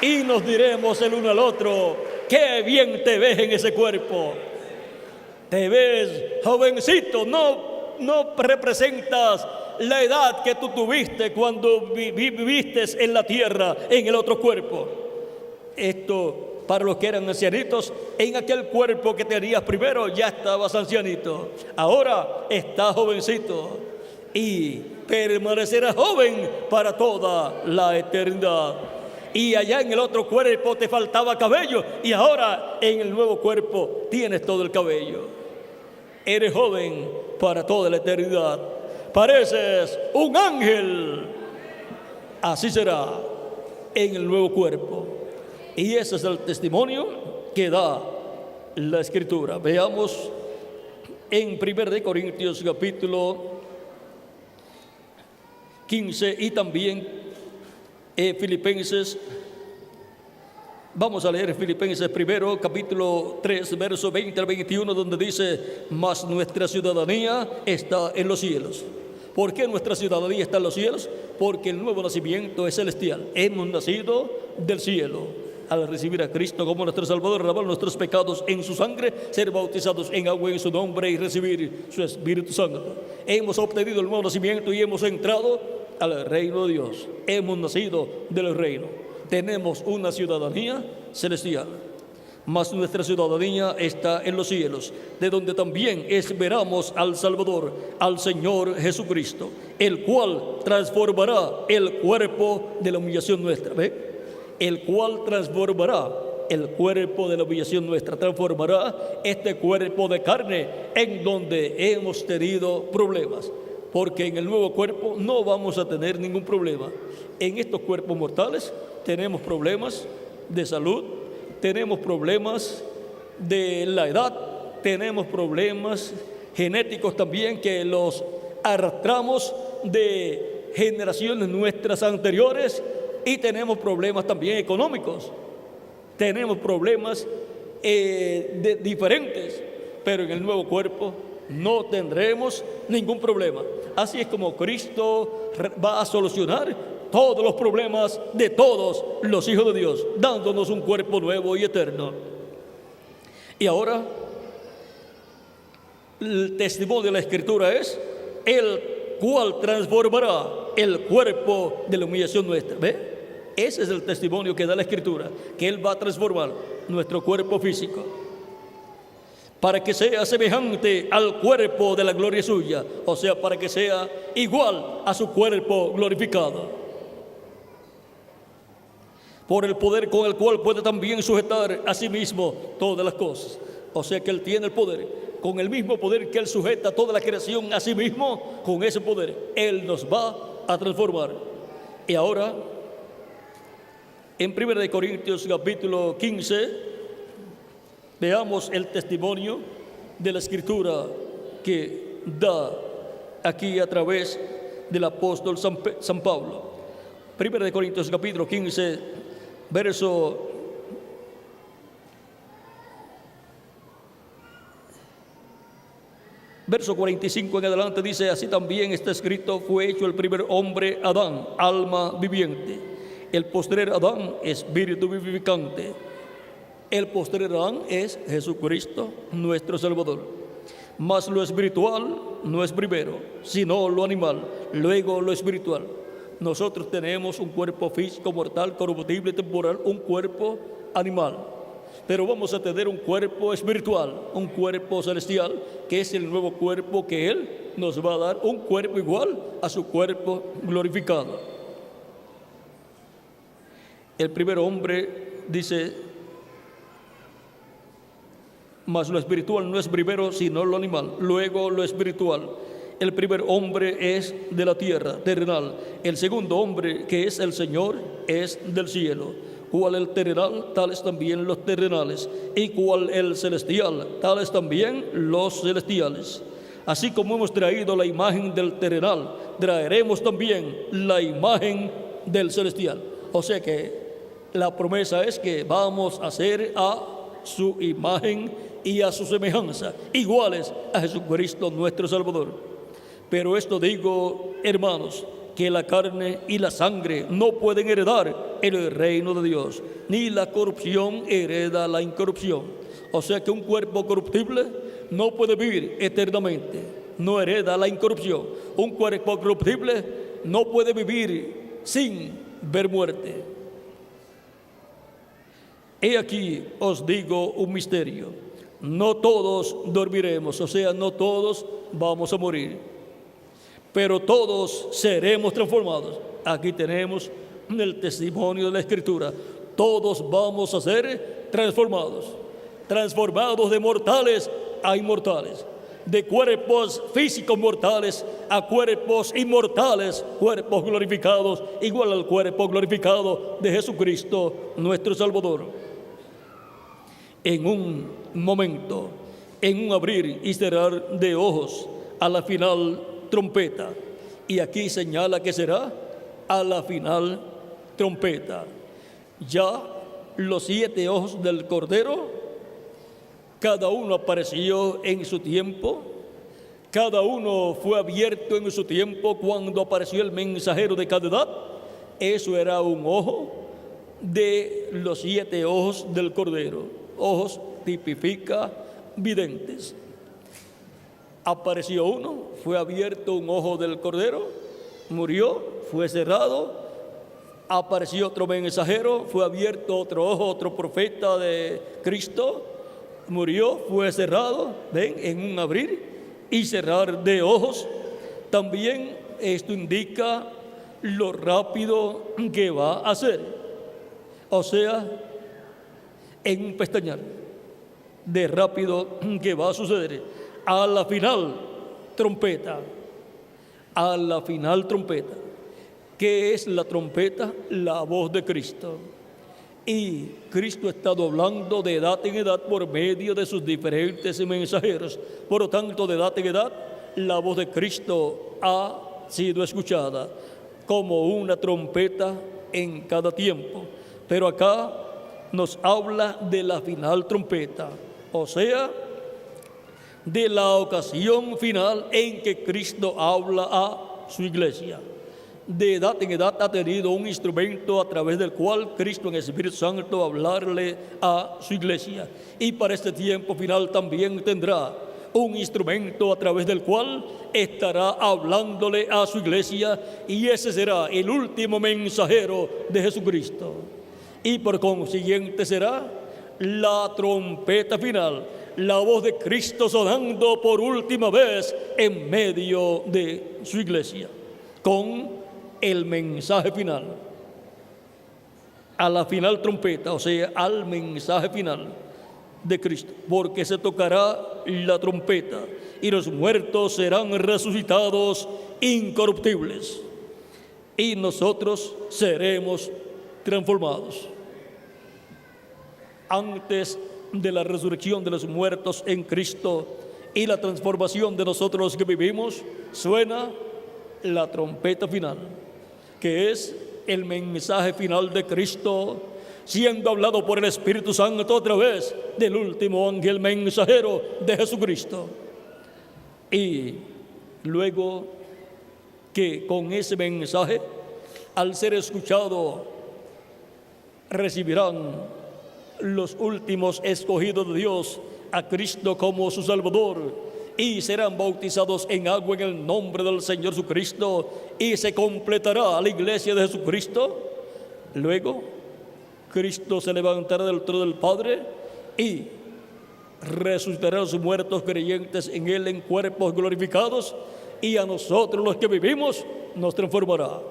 Y nos diremos el uno al otro: qué bien te ves en ese cuerpo. Te ves jovencito, no representas la edad que tú tuviste cuando viviste en la tierra, en el otro cuerpo. Esto para los que eran ancianitos, en aquel cuerpo que tenías primero ya estabas ancianito. Ahora estás jovencito y permanecerás joven para toda la eternidad. Y allá en el otro cuerpo te faltaba cabello y ahora en el nuevo cuerpo tienes todo el cabello. Eres joven para toda la eternidad. Pareces un ángel. Así será en el nuevo cuerpo. Y ese es el testimonio que da la Escritura. Veamos en 1 Corintios capítulo 15 y también Filipenses. Vamos a leer Filipenses primero, capítulo 3, verso 20 al 21, donde dice: mas nuestra ciudadanía está en los cielos. ¿Por qué nuestra ciudadanía está en los cielos? Porque el nuevo nacimiento es celestial. Hemos nacido del cielo. Al recibir a Cristo como nuestro Salvador, lavar nuestros pecados en su sangre, ser bautizados en agua en su nombre y recibir su Espíritu Santo. Hemos obtenido el nuevo nacimiento y hemos entrado al reino de Dios. Hemos nacido del reino. Tenemos una ciudadanía celestial. Mas nuestra ciudadanía está en los cielos, de donde también esperamos al Salvador, al Señor Jesucristo, el cual transformará el cuerpo de la humillación nuestra. ¿Ve? El cual transformará el cuerpo de la humillación nuestra, transformará este cuerpo de carne en donde hemos tenido problemas. Porque en el nuevo cuerpo no vamos a tener ningún problema. En estos cuerpos mortales tenemos problemas de salud, tenemos problemas de la edad, tenemos problemas genéticos también que los arrastramos de generaciones nuestras anteriores, y tenemos problemas también económicos, tenemos problemas diferentes, pero en el nuevo cuerpo no tendremos ningún problema. Así es como Cristo va a solucionar todos los problemas de todos los hijos de Dios, dándonos un cuerpo nuevo y eterno. Y ahora, el testimonio de la Escritura es: el cual transformará el cuerpo de la humillación nuestra. ¿Ve? Ese es el testimonio que da la Escritura, que Él va a transformar nuestro cuerpo físico para que sea semejante al cuerpo de la gloria suya, o sea, para que sea igual a su cuerpo glorificado, por el poder con el cual puede también sujetar a sí mismo todas las cosas. O sea que Él tiene el poder, con el mismo poder que Él sujeta toda la creación a sí mismo, con ese poder Él nos va a transformar. Y ahora, en 1 Corintios capítulo 15, veamos el testimonio de la Escritura que da aquí a través del apóstol San Pablo. 1 Corintios capítulo 15, verso 45 en adelante dice: así también está escrito: fue hecho el primer hombre Adán, alma viviente. El postrer Adán, espíritu vivificante. El postrer Adán es Jesucristo, nuestro Salvador. Mas lo espiritual no es primero, sino lo animal, luego lo espiritual. Nosotros tenemos un cuerpo físico, mortal, corruptible, temporal, un cuerpo animal. Pero vamos a tener un cuerpo espiritual, un cuerpo celestial, que es el nuevo cuerpo que Él nos va a dar un cuerpo igual a su cuerpo glorificado. El primer hombre dice, mas lo espiritual no es primero sino lo animal, luego lo espiritual. El primer hombre es de la tierra, terrenal. El segundo hombre, que es el Señor, es del cielo. Cual el terrenal, tales también los terrenales. Y cual el celestial, tales también los celestiales. Así como hemos traído la imagen del terrenal, traeremos también la imagen del celestial. O sea que la promesa es que vamos a ser a su imagen y a su semejanza, iguales a Jesucristo nuestro Salvador. Pero esto digo, hermanos, que la carne y la sangre no pueden heredar el reino de Dios, ni la corrupción hereda la incorrupción. O sea que un cuerpo corruptible no puede vivir eternamente, no hereda la incorrupción. Un cuerpo corruptible no puede vivir sin ver muerte. He aquí os digo un misterio: no todos dormiremos, o sea, no todos vamos a morir, pero todos seremos transformados. Aquí tenemos el testimonio de la Escritura. Todos vamos a ser transformados, transformados de mortales a inmortales, de cuerpos físicos mortales a cuerpos inmortales, cuerpos glorificados, igual al cuerpo glorificado de Jesucristo nuestro Salvador. En un momento, en un abrir y cerrar de ojos, a la final trompeta. Y aquí señala que será a la final trompeta. Ya los 7 ojos del Cordero, cada uno apareció en su tiempo, cada uno fue abierto en su tiempo. Cuando apareció el mensajero de cada edad, eso era un ojo de los 7 ojos del Cordero. Ojos tipifica videntes. Apareció uno, fue abierto un ojo del Cordero, murió, fue cerrado. Apareció otro mensajero, fue abierto otro ojo, otro profeta de Cristo, murió, fue cerrado. Ven, en un abrir y cerrar de ojos. También esto indica lo rápido que va a ser, o sea, en un pestañear de rápido que va a suceder. A la final trompeta, a la final trompeta. ¿Qué es la trompeta? La voz de Cristo. Y Cristo ha estado hablando de edad en edad por medio de sus diferentes mensajeros. Por lo tanto, de edad en edad, la voz de Cristo ha sido escuchada como una trompeta en cada tiempo. Pero acá nos habla de la final trompeta, o sea, de la ocasión final en que Cristo habla a su iglesia. De edad en edad ha tenido un instrumento a través del cual Cristo en el Espíritu Santo hablarle a su iglesia. Y para este tiempo final también tendrá un instrumento a través del cual estará hablándole a su iglesia, y ese será el último mensajero de Jesucristo. Y por consiguiente será la trompeta final, la voz de Cristo sonando por última vez en medio de su iglesia, con el mensaje final. A la final trompeta, o sea, al mensaje final de Cristo, porque se tocará la trompeta y los muertos serán resucitados incorruptibles y nosotros seremos transformados. Antes de la resurrección de los muertos en Cristo y la transformación de nosotros los que vivimos, suena la trompeta final, que es el mensaje final de Cristo, siendo hablado por el Espíritu Santo a través del último ángel mensajero de Jesucristo. Y luego que con ese mensaje, al ser escuchado, recibirán los últimos escogidos de Dios a Cristo como su Salvador, y serán bautizados en agua en el nombre del Señor Jesucristo, y se completará la iglesia de Jesucristo. Luego Cristo se levantará del trono del Padre y resucitará a los muertos creyentes en Él en cuerpos glorificados, y a nosotros los que vivimos nos transformará.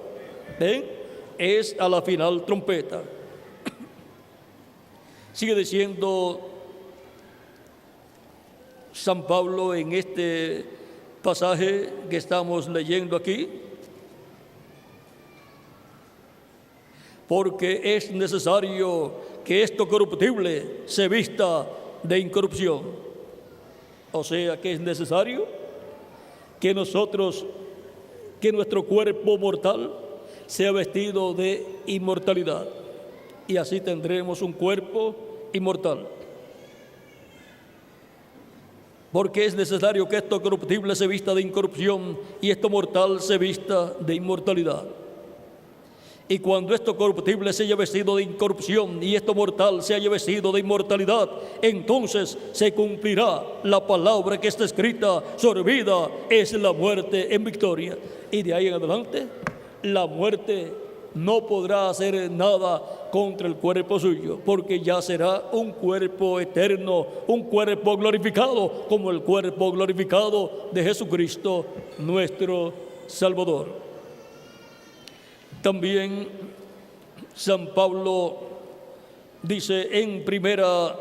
¿Ven? Es a la final trompeta. Sigue diciendo San Pablo en este pasaje que estamos leyendo aquí, porque es necesario que esto corruptible se vista de incorrupción. O sea que es necesario que nuestro cuerpo mortal sea vestido de inmortalidad, y así tendremos un cuerpo inmortal. Porque es necesario que esto corruptible se vista de incorrupción y esto mortal se vista de inmortalidad. Y cuando esto corruptible se haya vestido de incorrupción y esto mortal se haya vestido de inmortalidad, entonces se cumplirá la palabra que está escrita: sorbida es la muerte en victoria. Y de ahí en adelante, la muerte no podrá hacer nada contra el cuerpo suyo, porque ya será un cuerpo eterno, un cuerpo glorificado, como el cuerpo glorificado de Jesucristo, nuestro Salvador. También San Pablo dice en Primera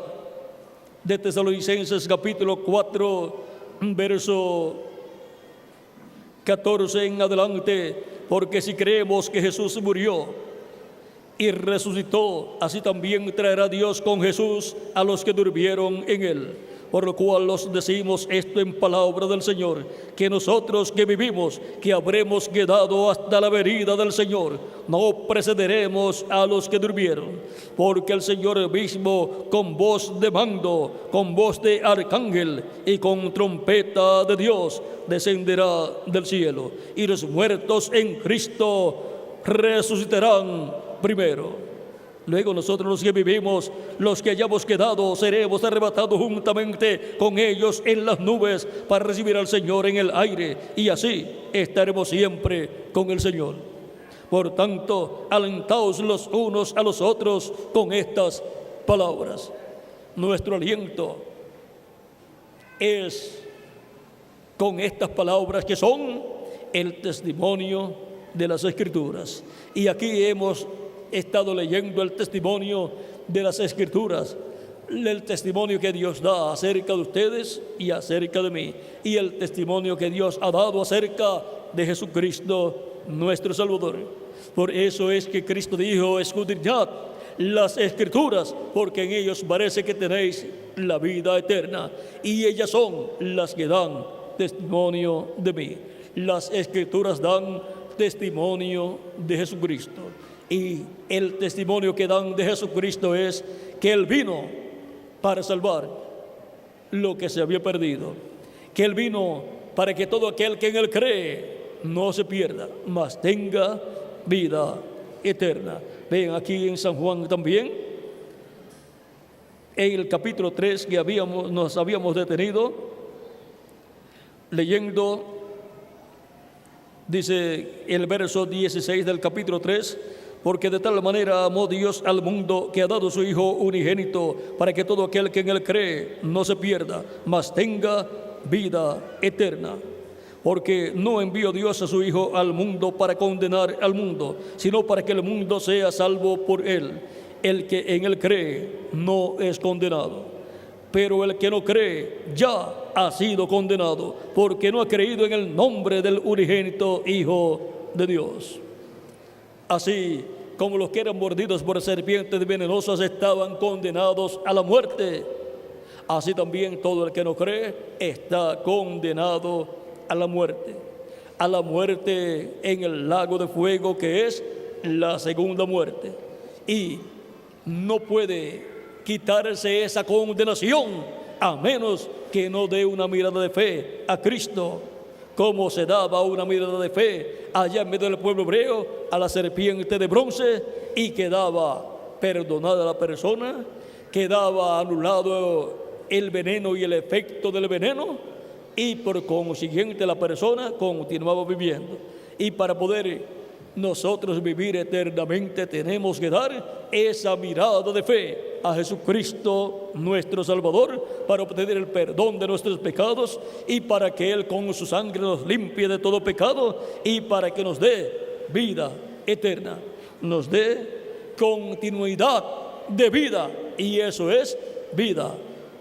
de Tesalonicenses capítulo 4, verso 14 en adelante: porque si creemos que Jesús murió y resucitó, así también traerá Dios con Jesús a los que durmieron en él. Por lo cual os decimos esto en palabra del Señor, que nosotros que vivimos, que habremos quedado hasta la venida del Señor, no precederemos a los que durmieron. Porque el Señor mismo, con voz de mando, con voz de arcángel y con trompeta de Dios, descenderá del cielo, y los muertos en Cristo resucitarán primero. Luego nosotros los que vivimos, los que hayamos quedado, seremos arrebatados juntamente con ellos en las nubes para recibir al Señor en el aire, y así estaremos siempre con el Señor. Por tanto, alentaos los unos a los otros con estas palabras. Nuestro aliento es con estas palabras que son el testimonio de las Escrituras. Y aquí hemos estado leyendo el testimonio de las Escrituras, el testimonio que Dios da acerca de ustedes y acerca de mí, y el testimonio que Dios ha dado acerca de Jesucristo, nuestro Salvador. Por eso es que Cristo dijo: escudriñad las Escrituras, porque en ellos parece que tenéis la vida eterna, y ellas son las que dan testimonio de mí. Las Escrituras dan testimonio de Jesucristo. Y el testimonio que dan de Jesucristo es que Él vino para salvar lo que se había perdido, que Él vino para que todo aquel que en Él cree no se pierda, mas tenga vida eterna. Ven aquí en San Juan también, en el capítulo 3 que nos habíamos detenido, leyendo, dice el verso 16 del capítulo 3: porque de tal manera amó Dios al mundo, que ha dado su Hijo unigénito, para que todo aquel que en Él cree no se pierda, mas tenga vida eterna. Porque no envió Dios a su Hijo al mundo para condenar al mundo, sino para que el mundo sea salvo por Él. El que en Él cree no es condenado, pero el que no cree ya ha sido condenado, porque no ha creído en el nombre del unigénito Hijo de Dios. Así como los que eran mordidos por serpientes venenosas estaban condenados a la muerte, así también todo el que no cree está condenado a la muerte en el lago de fuego, que es la segunda muerte. Y no puede quitarse esa condenación a menos que no dé una mirada de fe a Cristo, como se daba una mirada de fe allá en medio del pueblo hebreo a la serpiente de bronce, y quedaba perdonada la persona, quedaba anulado el veneno y el efecto del veneno, y por consiguiente la persona continuaba viviendo. Y para poder nosotros vivir eternamente tenemos que dar esa mirada de fe a Jesucristo nuestro Salvador para obtener el perdón de nuestros pecados y para que Él con su sangre nos limpie de todo pecado y para que nos dé vida eterna, nos dé continuidad de vida, y eso es vida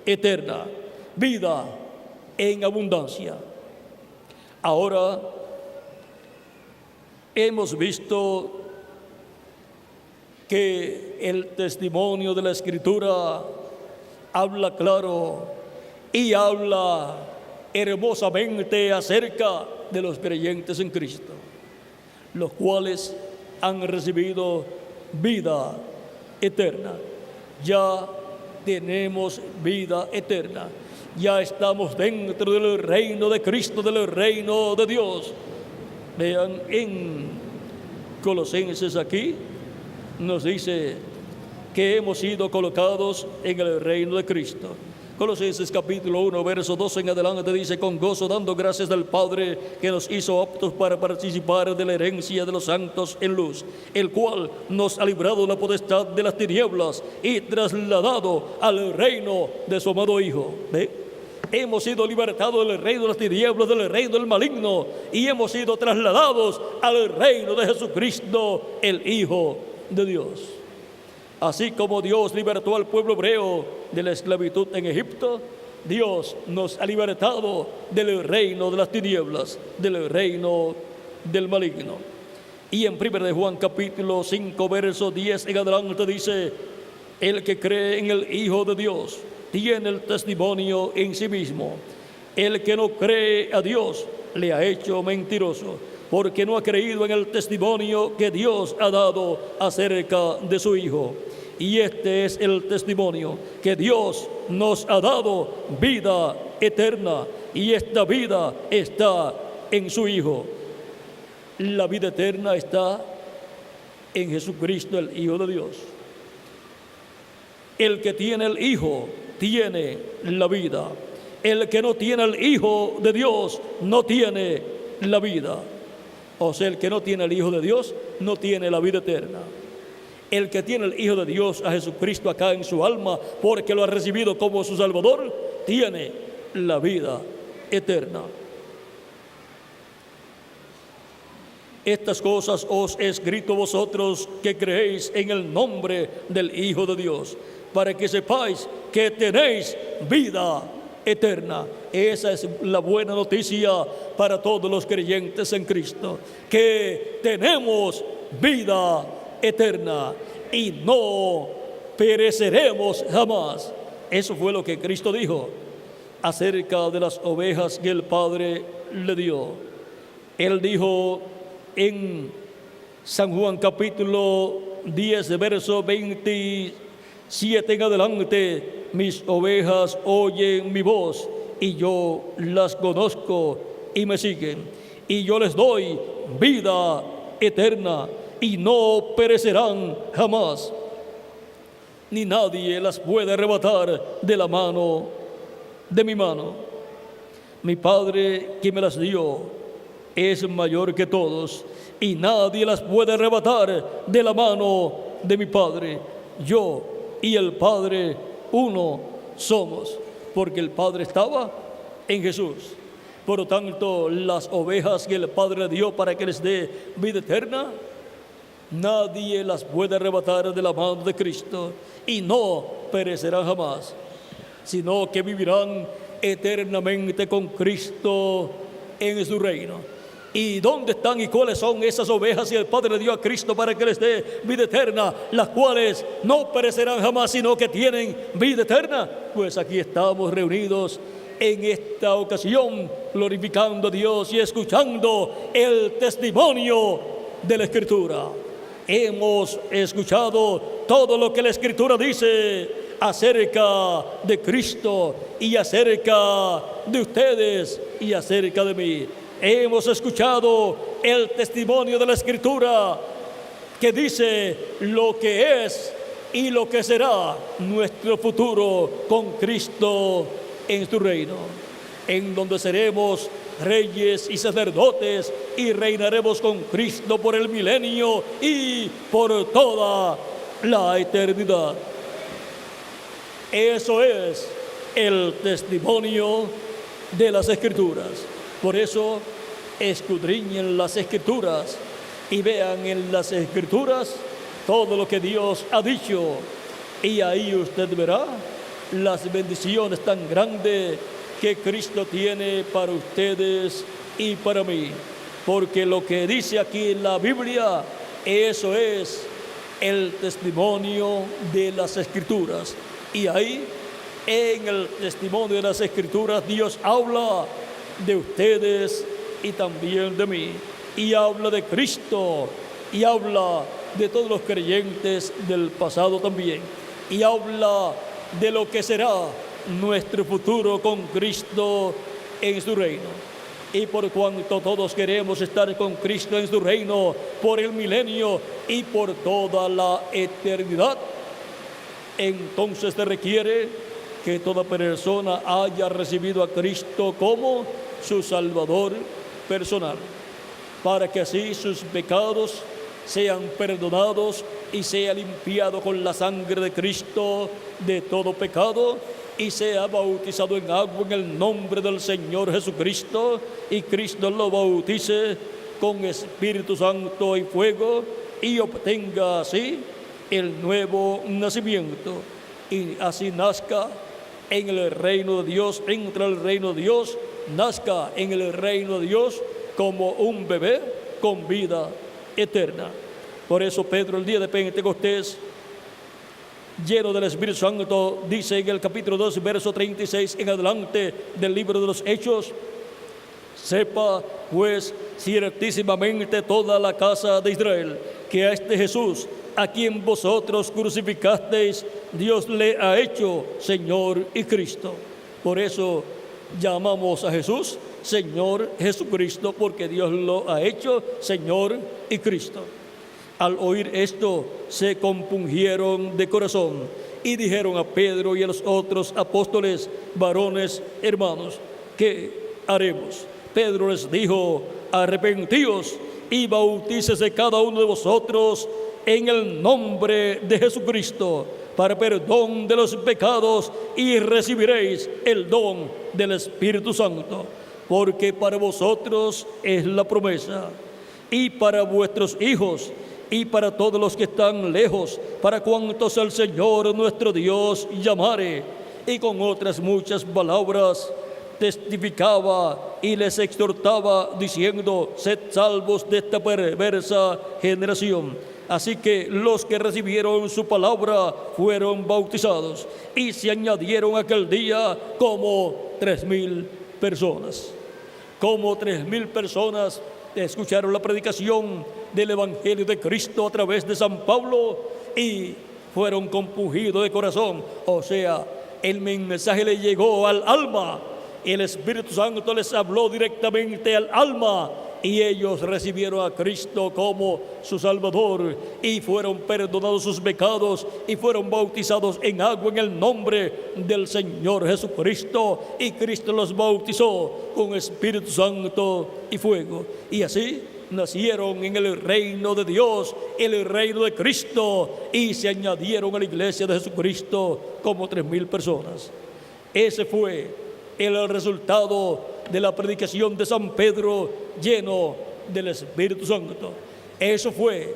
eterna, vida en abundancia. Ahora hemos visto que el testimonio de la Escritura habla claro y habla hermosamente acerca de los creyentes en Cristo, los cuales han recibido vida eterna. Ya tenemos vida eterna. Ya estamos dentro del reino de Cristo, del reino de Dios. Vean en Colosenses aquí, nos dice que hemos sido colocados en el reino de Cristo. Colosenses capítulo 1, verso 12 en adelante dice: con gozo dando gracias al Padre que nos hizo aptos para participar de la herencia de los santos en luz, el cual nos ha librado de la potestad de las tinieblas y trasladado al reino de su amado Hijo. ¿Ve? Hemos sido libertados del reino de las tinieblas, del reino del maligno, y hemos sido trasladados al reino de Jesucristo, el Hijo de Dios. Así como Dios libertó al pueblo hebreo de la esclavitud en Egipto, Dios nos ha libertado del reino de las tinieblas, del reino del maligno. Y en 1 de Juan capítulo 5, verso 10 en adelante dice: el que cree en el Hijo de Dios tiene el testimonio en sí mismo. El que no cree a Dios le ha hecho mentiroso, porque no ha creído en el testimonio que Dios ha dado acerca de su Hijo. Y este es el testimonio, que Dios nos ha dado vida eterna, y esta vida está en su Hijo. La vida eterna está en Jesucristo, el Hijo de Dios. El que tiene el Hijo tiene la vida. El que no tiene el Hijo de Dios no tiene la vida. O sea, el que no tiene el Hijo de Dios no tiene la vida eterna. El que tiene el Hijo de Dios, a Jesucristo acá en su alma, porque lo ha recibido como su Salvador, tiene la vida eterna. Estas cosas os he escrito vosotros que creéis en el nombre del Hijo de Dios, para que sepáis que tenéis vida eterna. Esa es la buena noticia para todos los creyentes en Cristo, que tenemos vida eterna y no pereceremos jamás. Eso fue lo que Cristo dijo acerca de las ovejas que el Padre le dio. Él dijo en San Juan capítulo 10, verso 27 en adelante: mis ovejas oyen mi voz y yo las conozco y me siguen, y yo les doy vida eterna y no perecerán jamás, ni nadie las puede arrebatar de la mano de mi mano. Mi Padre que me las dio es mayor que todos, y nadie las puede arrebatar de la mano de mi Padre. Yo y el Padre uno somos, porque el Padre estaba en Jesús. Por lo tanto, las ovejas que el Padre le dio para que les dé vida eterna, nadie las puede arrebatar de la mano de Cristo, y no perecerán jamás, sino que vivirán eternamente con Cristo en su reino. ¿Y dónde están y cuáles son esas ovejas que el Padre le dio a Cristo para que les dé vida eterna, las cuales no perecerán jamás, sino que tienen vida eterna? Pues aquí estamos reunidos en esta ocasión, glorificando a Dios y escuchando el testimonio de la Escritura. Hemos escuchado todo lo que la Escritura dice acerca de Cristo y acerca de ustedes y acerca de mí. Hemos escuchado el testimonio de la Escritura que dice lo que es y lo que será nuestro futuro con Cristo en su reino, en donde seremos reyes y sacerdotes y reinaremos con Cristo por el milenio y por toda la eternidad. Eso es el testimonio de las Escrituras. Por eso, escudriñen las Escrituras y vean en las Escrituras todo lo que Dios ha dicho. Y ahí usted verá las bendiciones tan grandes que Cristo tiene para ustedes y para mí. Porque lo que dice aquí en la Biblia, eso es el testimonio de las Escrituras. Y ahí, en el testimonio de las Escrituras, Dios habla de ustedes y también de mí. Y habla de Cristo, y habla de todos los creyentes del pasado también. Y habla de lo que será nuestro futuro con Cristo en su reino. Y por cuanto todos queremos estar con Cristo en su reino por el milenio y por toda la eternidad, entonces se requiere que toda persona haya recibido a Cristo como su Salvador personal, para que así sus pecados sean perdonados y sea limpiado con la sangre de Cristo de todo pecado, y sea bautizado en agua en el nombre del Señor Jesucristo, y Cristo lo bautice con Espíritu Santo y fuego, y obtenga así el nuevo nacimiento, y así nazca en el reino de Dios, entre el reino de Dios, nazca en el reino de Dios como un bebé con vida eterna. Por eso Pedro, el día de Pentecostés, lleno del Espíritu Santo, dice en el capítulo 2, verso 36 en adelante del libro de los Hechos: sepa pues ciertísimamente toda la casa de Israel que a este Jesús, a quien vosotros crucificasteis, Dios le ha hecho Señor y Cristo. Por eso llamamos a Jesús Señor Jesucristo, porque Dios lo ha hecho Señor y Cristo. Al oír esto, se compungieron de corazón y dijeron a Pedro y a los otros apóstoles: varones hermanos, ¿qué haremos? Pedro les dijo: arrepentíos y bautícese cada uno de vosotros en el nombre de Jesucristo para perdón de los pecados, y recibiréis el don del Espíritu Santo, porque para vosotros es la promesa, y para vuestros hijos, y para todos los que están lejos, para cuantos el Señor nuestro Dios llamare. Y con otras muchas palabras testificaba y les exhortaba, diciendo: sed salvos de esta perversa generación. Así que los que recibieron su palabra fueron bautizados, y se añadieron aquel día como 3,000 personas. Como 3,000 personas escucharon la predicación del Evangelio de Cristo a través de San Pablo y fueron compungidos de corazón. O sea, el mensaje le llegó al alma, el Espíritu Santo les habló directamente al alma, y ellos recibieron a Cristo como su Salvador, y fueron perdonados sus pecados, y fueron bautizados en agua en el nombre del Señor Jesucristo, y Cristo los bautizó con Espíritu Santo y fuego. Y así nacieron en el reino de Dios, el reino de Cristo, y se añadieron a la iglesia de Jesucristo como 3,000 personas. Ese fue el resultado de la predicación de San Pedro, lleno del Espíritu Santo. Eso fue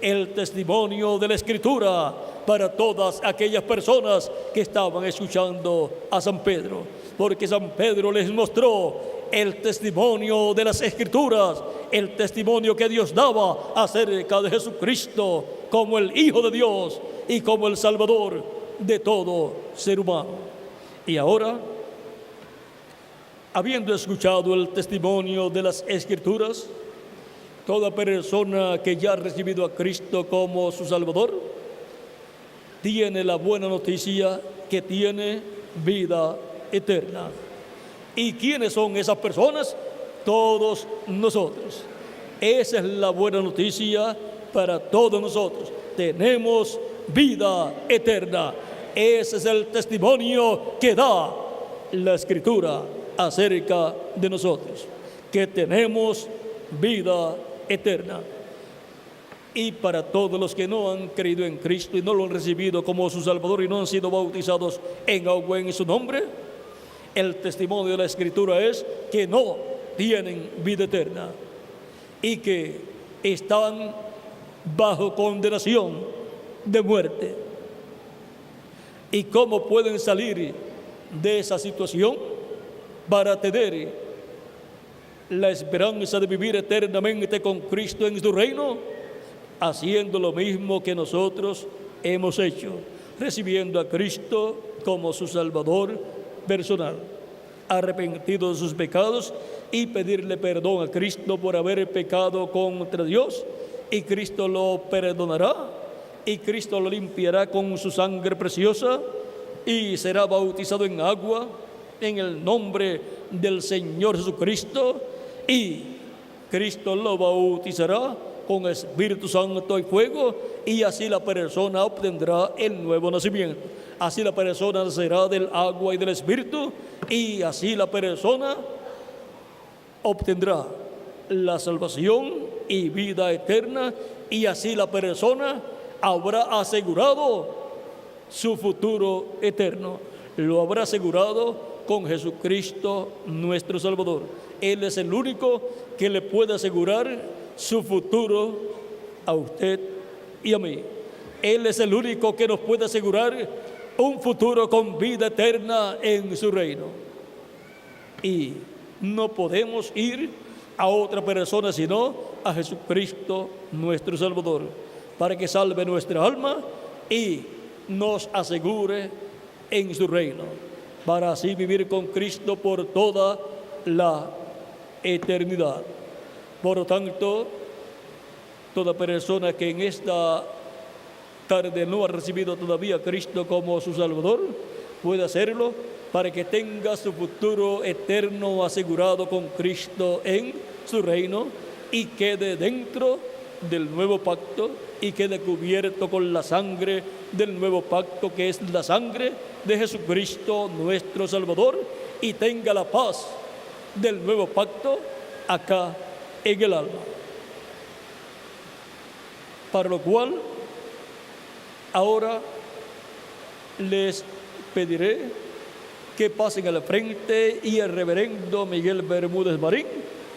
el testimonio de la Escritura para todas aquellas personas que estaban escuchando a San Pedro, porque San Pedro les mostró el testimonio de las Escrituras, el testimonio que Dios daba acerca de Jesucristo como el Hijo de Dios y como el Salvador de todo ser humano. Y ahora, habiendo escuchado el testimonio de las Escrituras, toda persona que ya ha recibido a Cristo como su Salvador tiene la buena noticia que tiene vida eterna. ¿Y quiénes son esas personas? Todos nosotros. Esa es la buena noticia para todos nosotros. Tenemos vida eterna. Ese es el testimonio que da la Escritura acerca de nosotros, que tenemos vida eterna. Y para todos los que no han creído en Cristo y no lo han recibido como su Salvador y no han sido bautizados en agua en su nombre, el testimonio de la Escritura es que no tienen vida eterna y que están bajo condenación de muerte. ¿Y cómo pueden salir de esa situación para tener la esperanza de vivir eternamente con Cristo en su reino? Haciendo lo mismo que nosotros hemos hecho, recibiendo a Cristo como su Salvador personal, arrepentido de sus pecados y pedirle perdón a Cristo por haber pecado contra Dios, y Cristo lo perdonará y Cristo lo limpiará con su sangre preciosa y será bautizado en agua en el nombre del Señor Jesucristo, y Cristo lo bautizará con Espíritu Santo y fuego, y así la persona obtendrá el nuevo nacimiento. Así la persona nacerá del agua y del Espíritu, y así la persona obtendrá la salvación y vida eterna, y así la persona habrá asegurado su futuro eterno. Lo habrá asegurado con Jesucristo nuestro Salvador. Él es el único que le puede asegurar su futuro a usted y a mí. Él es el único que nos puede asegurar un futuro con vida eterna en su reino. Y no podemos ir a otra persona sino a Jesucristo nuestro Salvador, para que salve nuestra alma y nos asegure en su reino, para así vivir con Cristo por toda la eternidad. Por lo tanto, toda persona que en esta tarde no ha recibido todavía a Cristo como su Salvador, puede hacerlo para que tenga su futuro eterno asegurado con Cristo en su reino y quede dentro del nuevo pacto y quede cubierto con la sangre del nuevo pacto, que es la sangre de Jesucristo nuestro Salvador, y tenga la paz del nuevo pacto acá en el alma. Para lo cual, ahora les pediré que pasen al frente y el reverendo Miguel Bermúdez Marín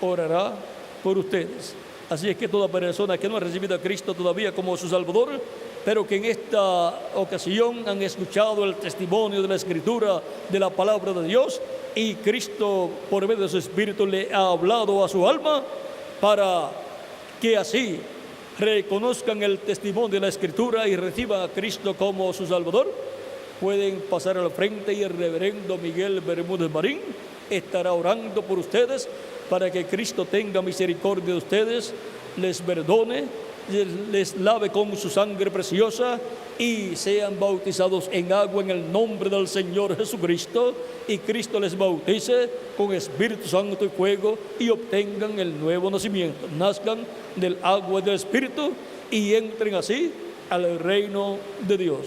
orará por ustedes. Así es que toda persona que no ha recibido a Cristo todavía como su Salvador, pero que en esta ocasión han escuchado el testimonio de la Escritura, de la palabra de Dios, y Cristo por medio de su Espíritu le ha hablado a su alma, para que así reconozcan el testimonio de la Escritura y reciban a Cristo como su Salvador, pueden pasar al frente y el reverendo Miguel Bermúdez Marín estará orando por ustedes para que Cristo tenga misericordia de ustedes, les perdone, les lave con su sangre preciosa y sean bautizados en agua en el nombre del Señor Jesucristo, y Cristo les bautice con Espíritu Santo y fuego y obtengan el nuevo nacimiento, nazcan del agua y del Espíritu y entren así al reino de Dios.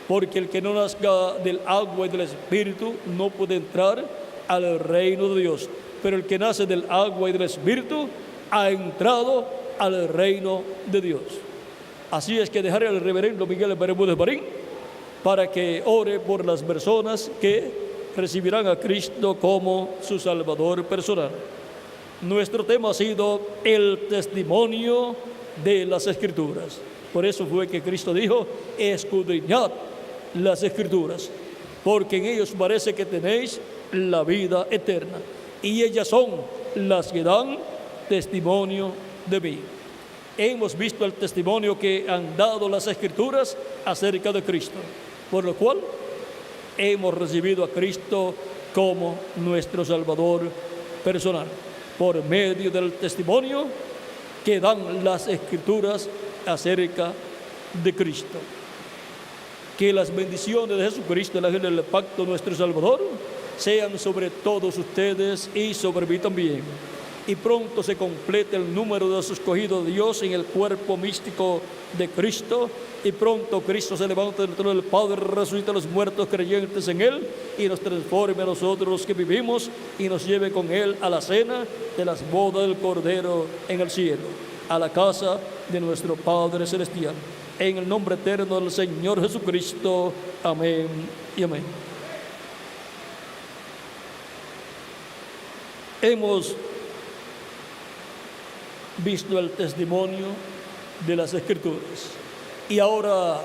Porque el que no nazca del agua y del Espíritu no puede entrar al reino de Dios, pero el que nace del agua y del Espíritu ha entrado al reino de Dios. Así es que dejaré al reverendo Miguel Bermúdez Marín para que ore por las personas que recibirán a Cristo como su Salvador personal. Nuestro tema ha sido el testimonio de las Escrituras. Por eso fue que Cristo dijo: escudriñad las Escrituras, porque en ellos parece que tenéis la vida eterna, y ellas son las que dan testimonio de mí. Hemos visto el testimonio que han dado las Escrituras acerca de Cristo, por lo cual hemos recibido a Cristo como nuestro Salvador personal, por medio del testimonio que dan las Escrituras acerca de Cristo. Que las bendiciones de Jesucristo, el ángel del pacto, nuestro Salvador, sean sobre todos ustedes y sobre mí también. Y pronto se complete el número de los escogidos de Dios en el cuerpo místico de Cristo. Y pronto Cristo se levanta del trono del Padre, resucita a los muertos creyentes en Él y nos transforme a nosotros los que vivimos y nos lleve con Él a la cena de las bodas del Cordero en el cielo, a la casa de nuestro Padre Celestial. En el nombre eterno del Señor Jesucristo. Amén y amén. Hemos visto el testimonio de las Escrituras. Y ahora,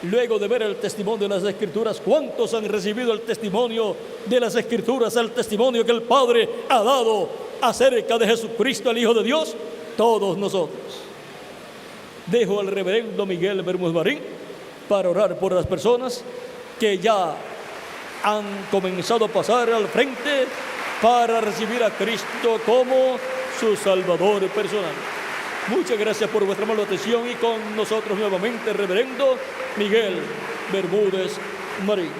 luego de ver el testimonio de las Escrituras, ¿cuántos han recibido el testimonio de las Escrituras, el testimonio que el Padre ha dado acerca de Jesucristo, el Hijo de Dios? Todos nosotros. Dejo al reverendo Miguel Bermúdez Marín para orar por las personas que ya han comenzado a pasar al frente para recibir a Cristo como su Salvador personal. Muchas gracias por vuestra amable atención y con nosotros nuevamente el reverendo Miguel Bermúdez Marín.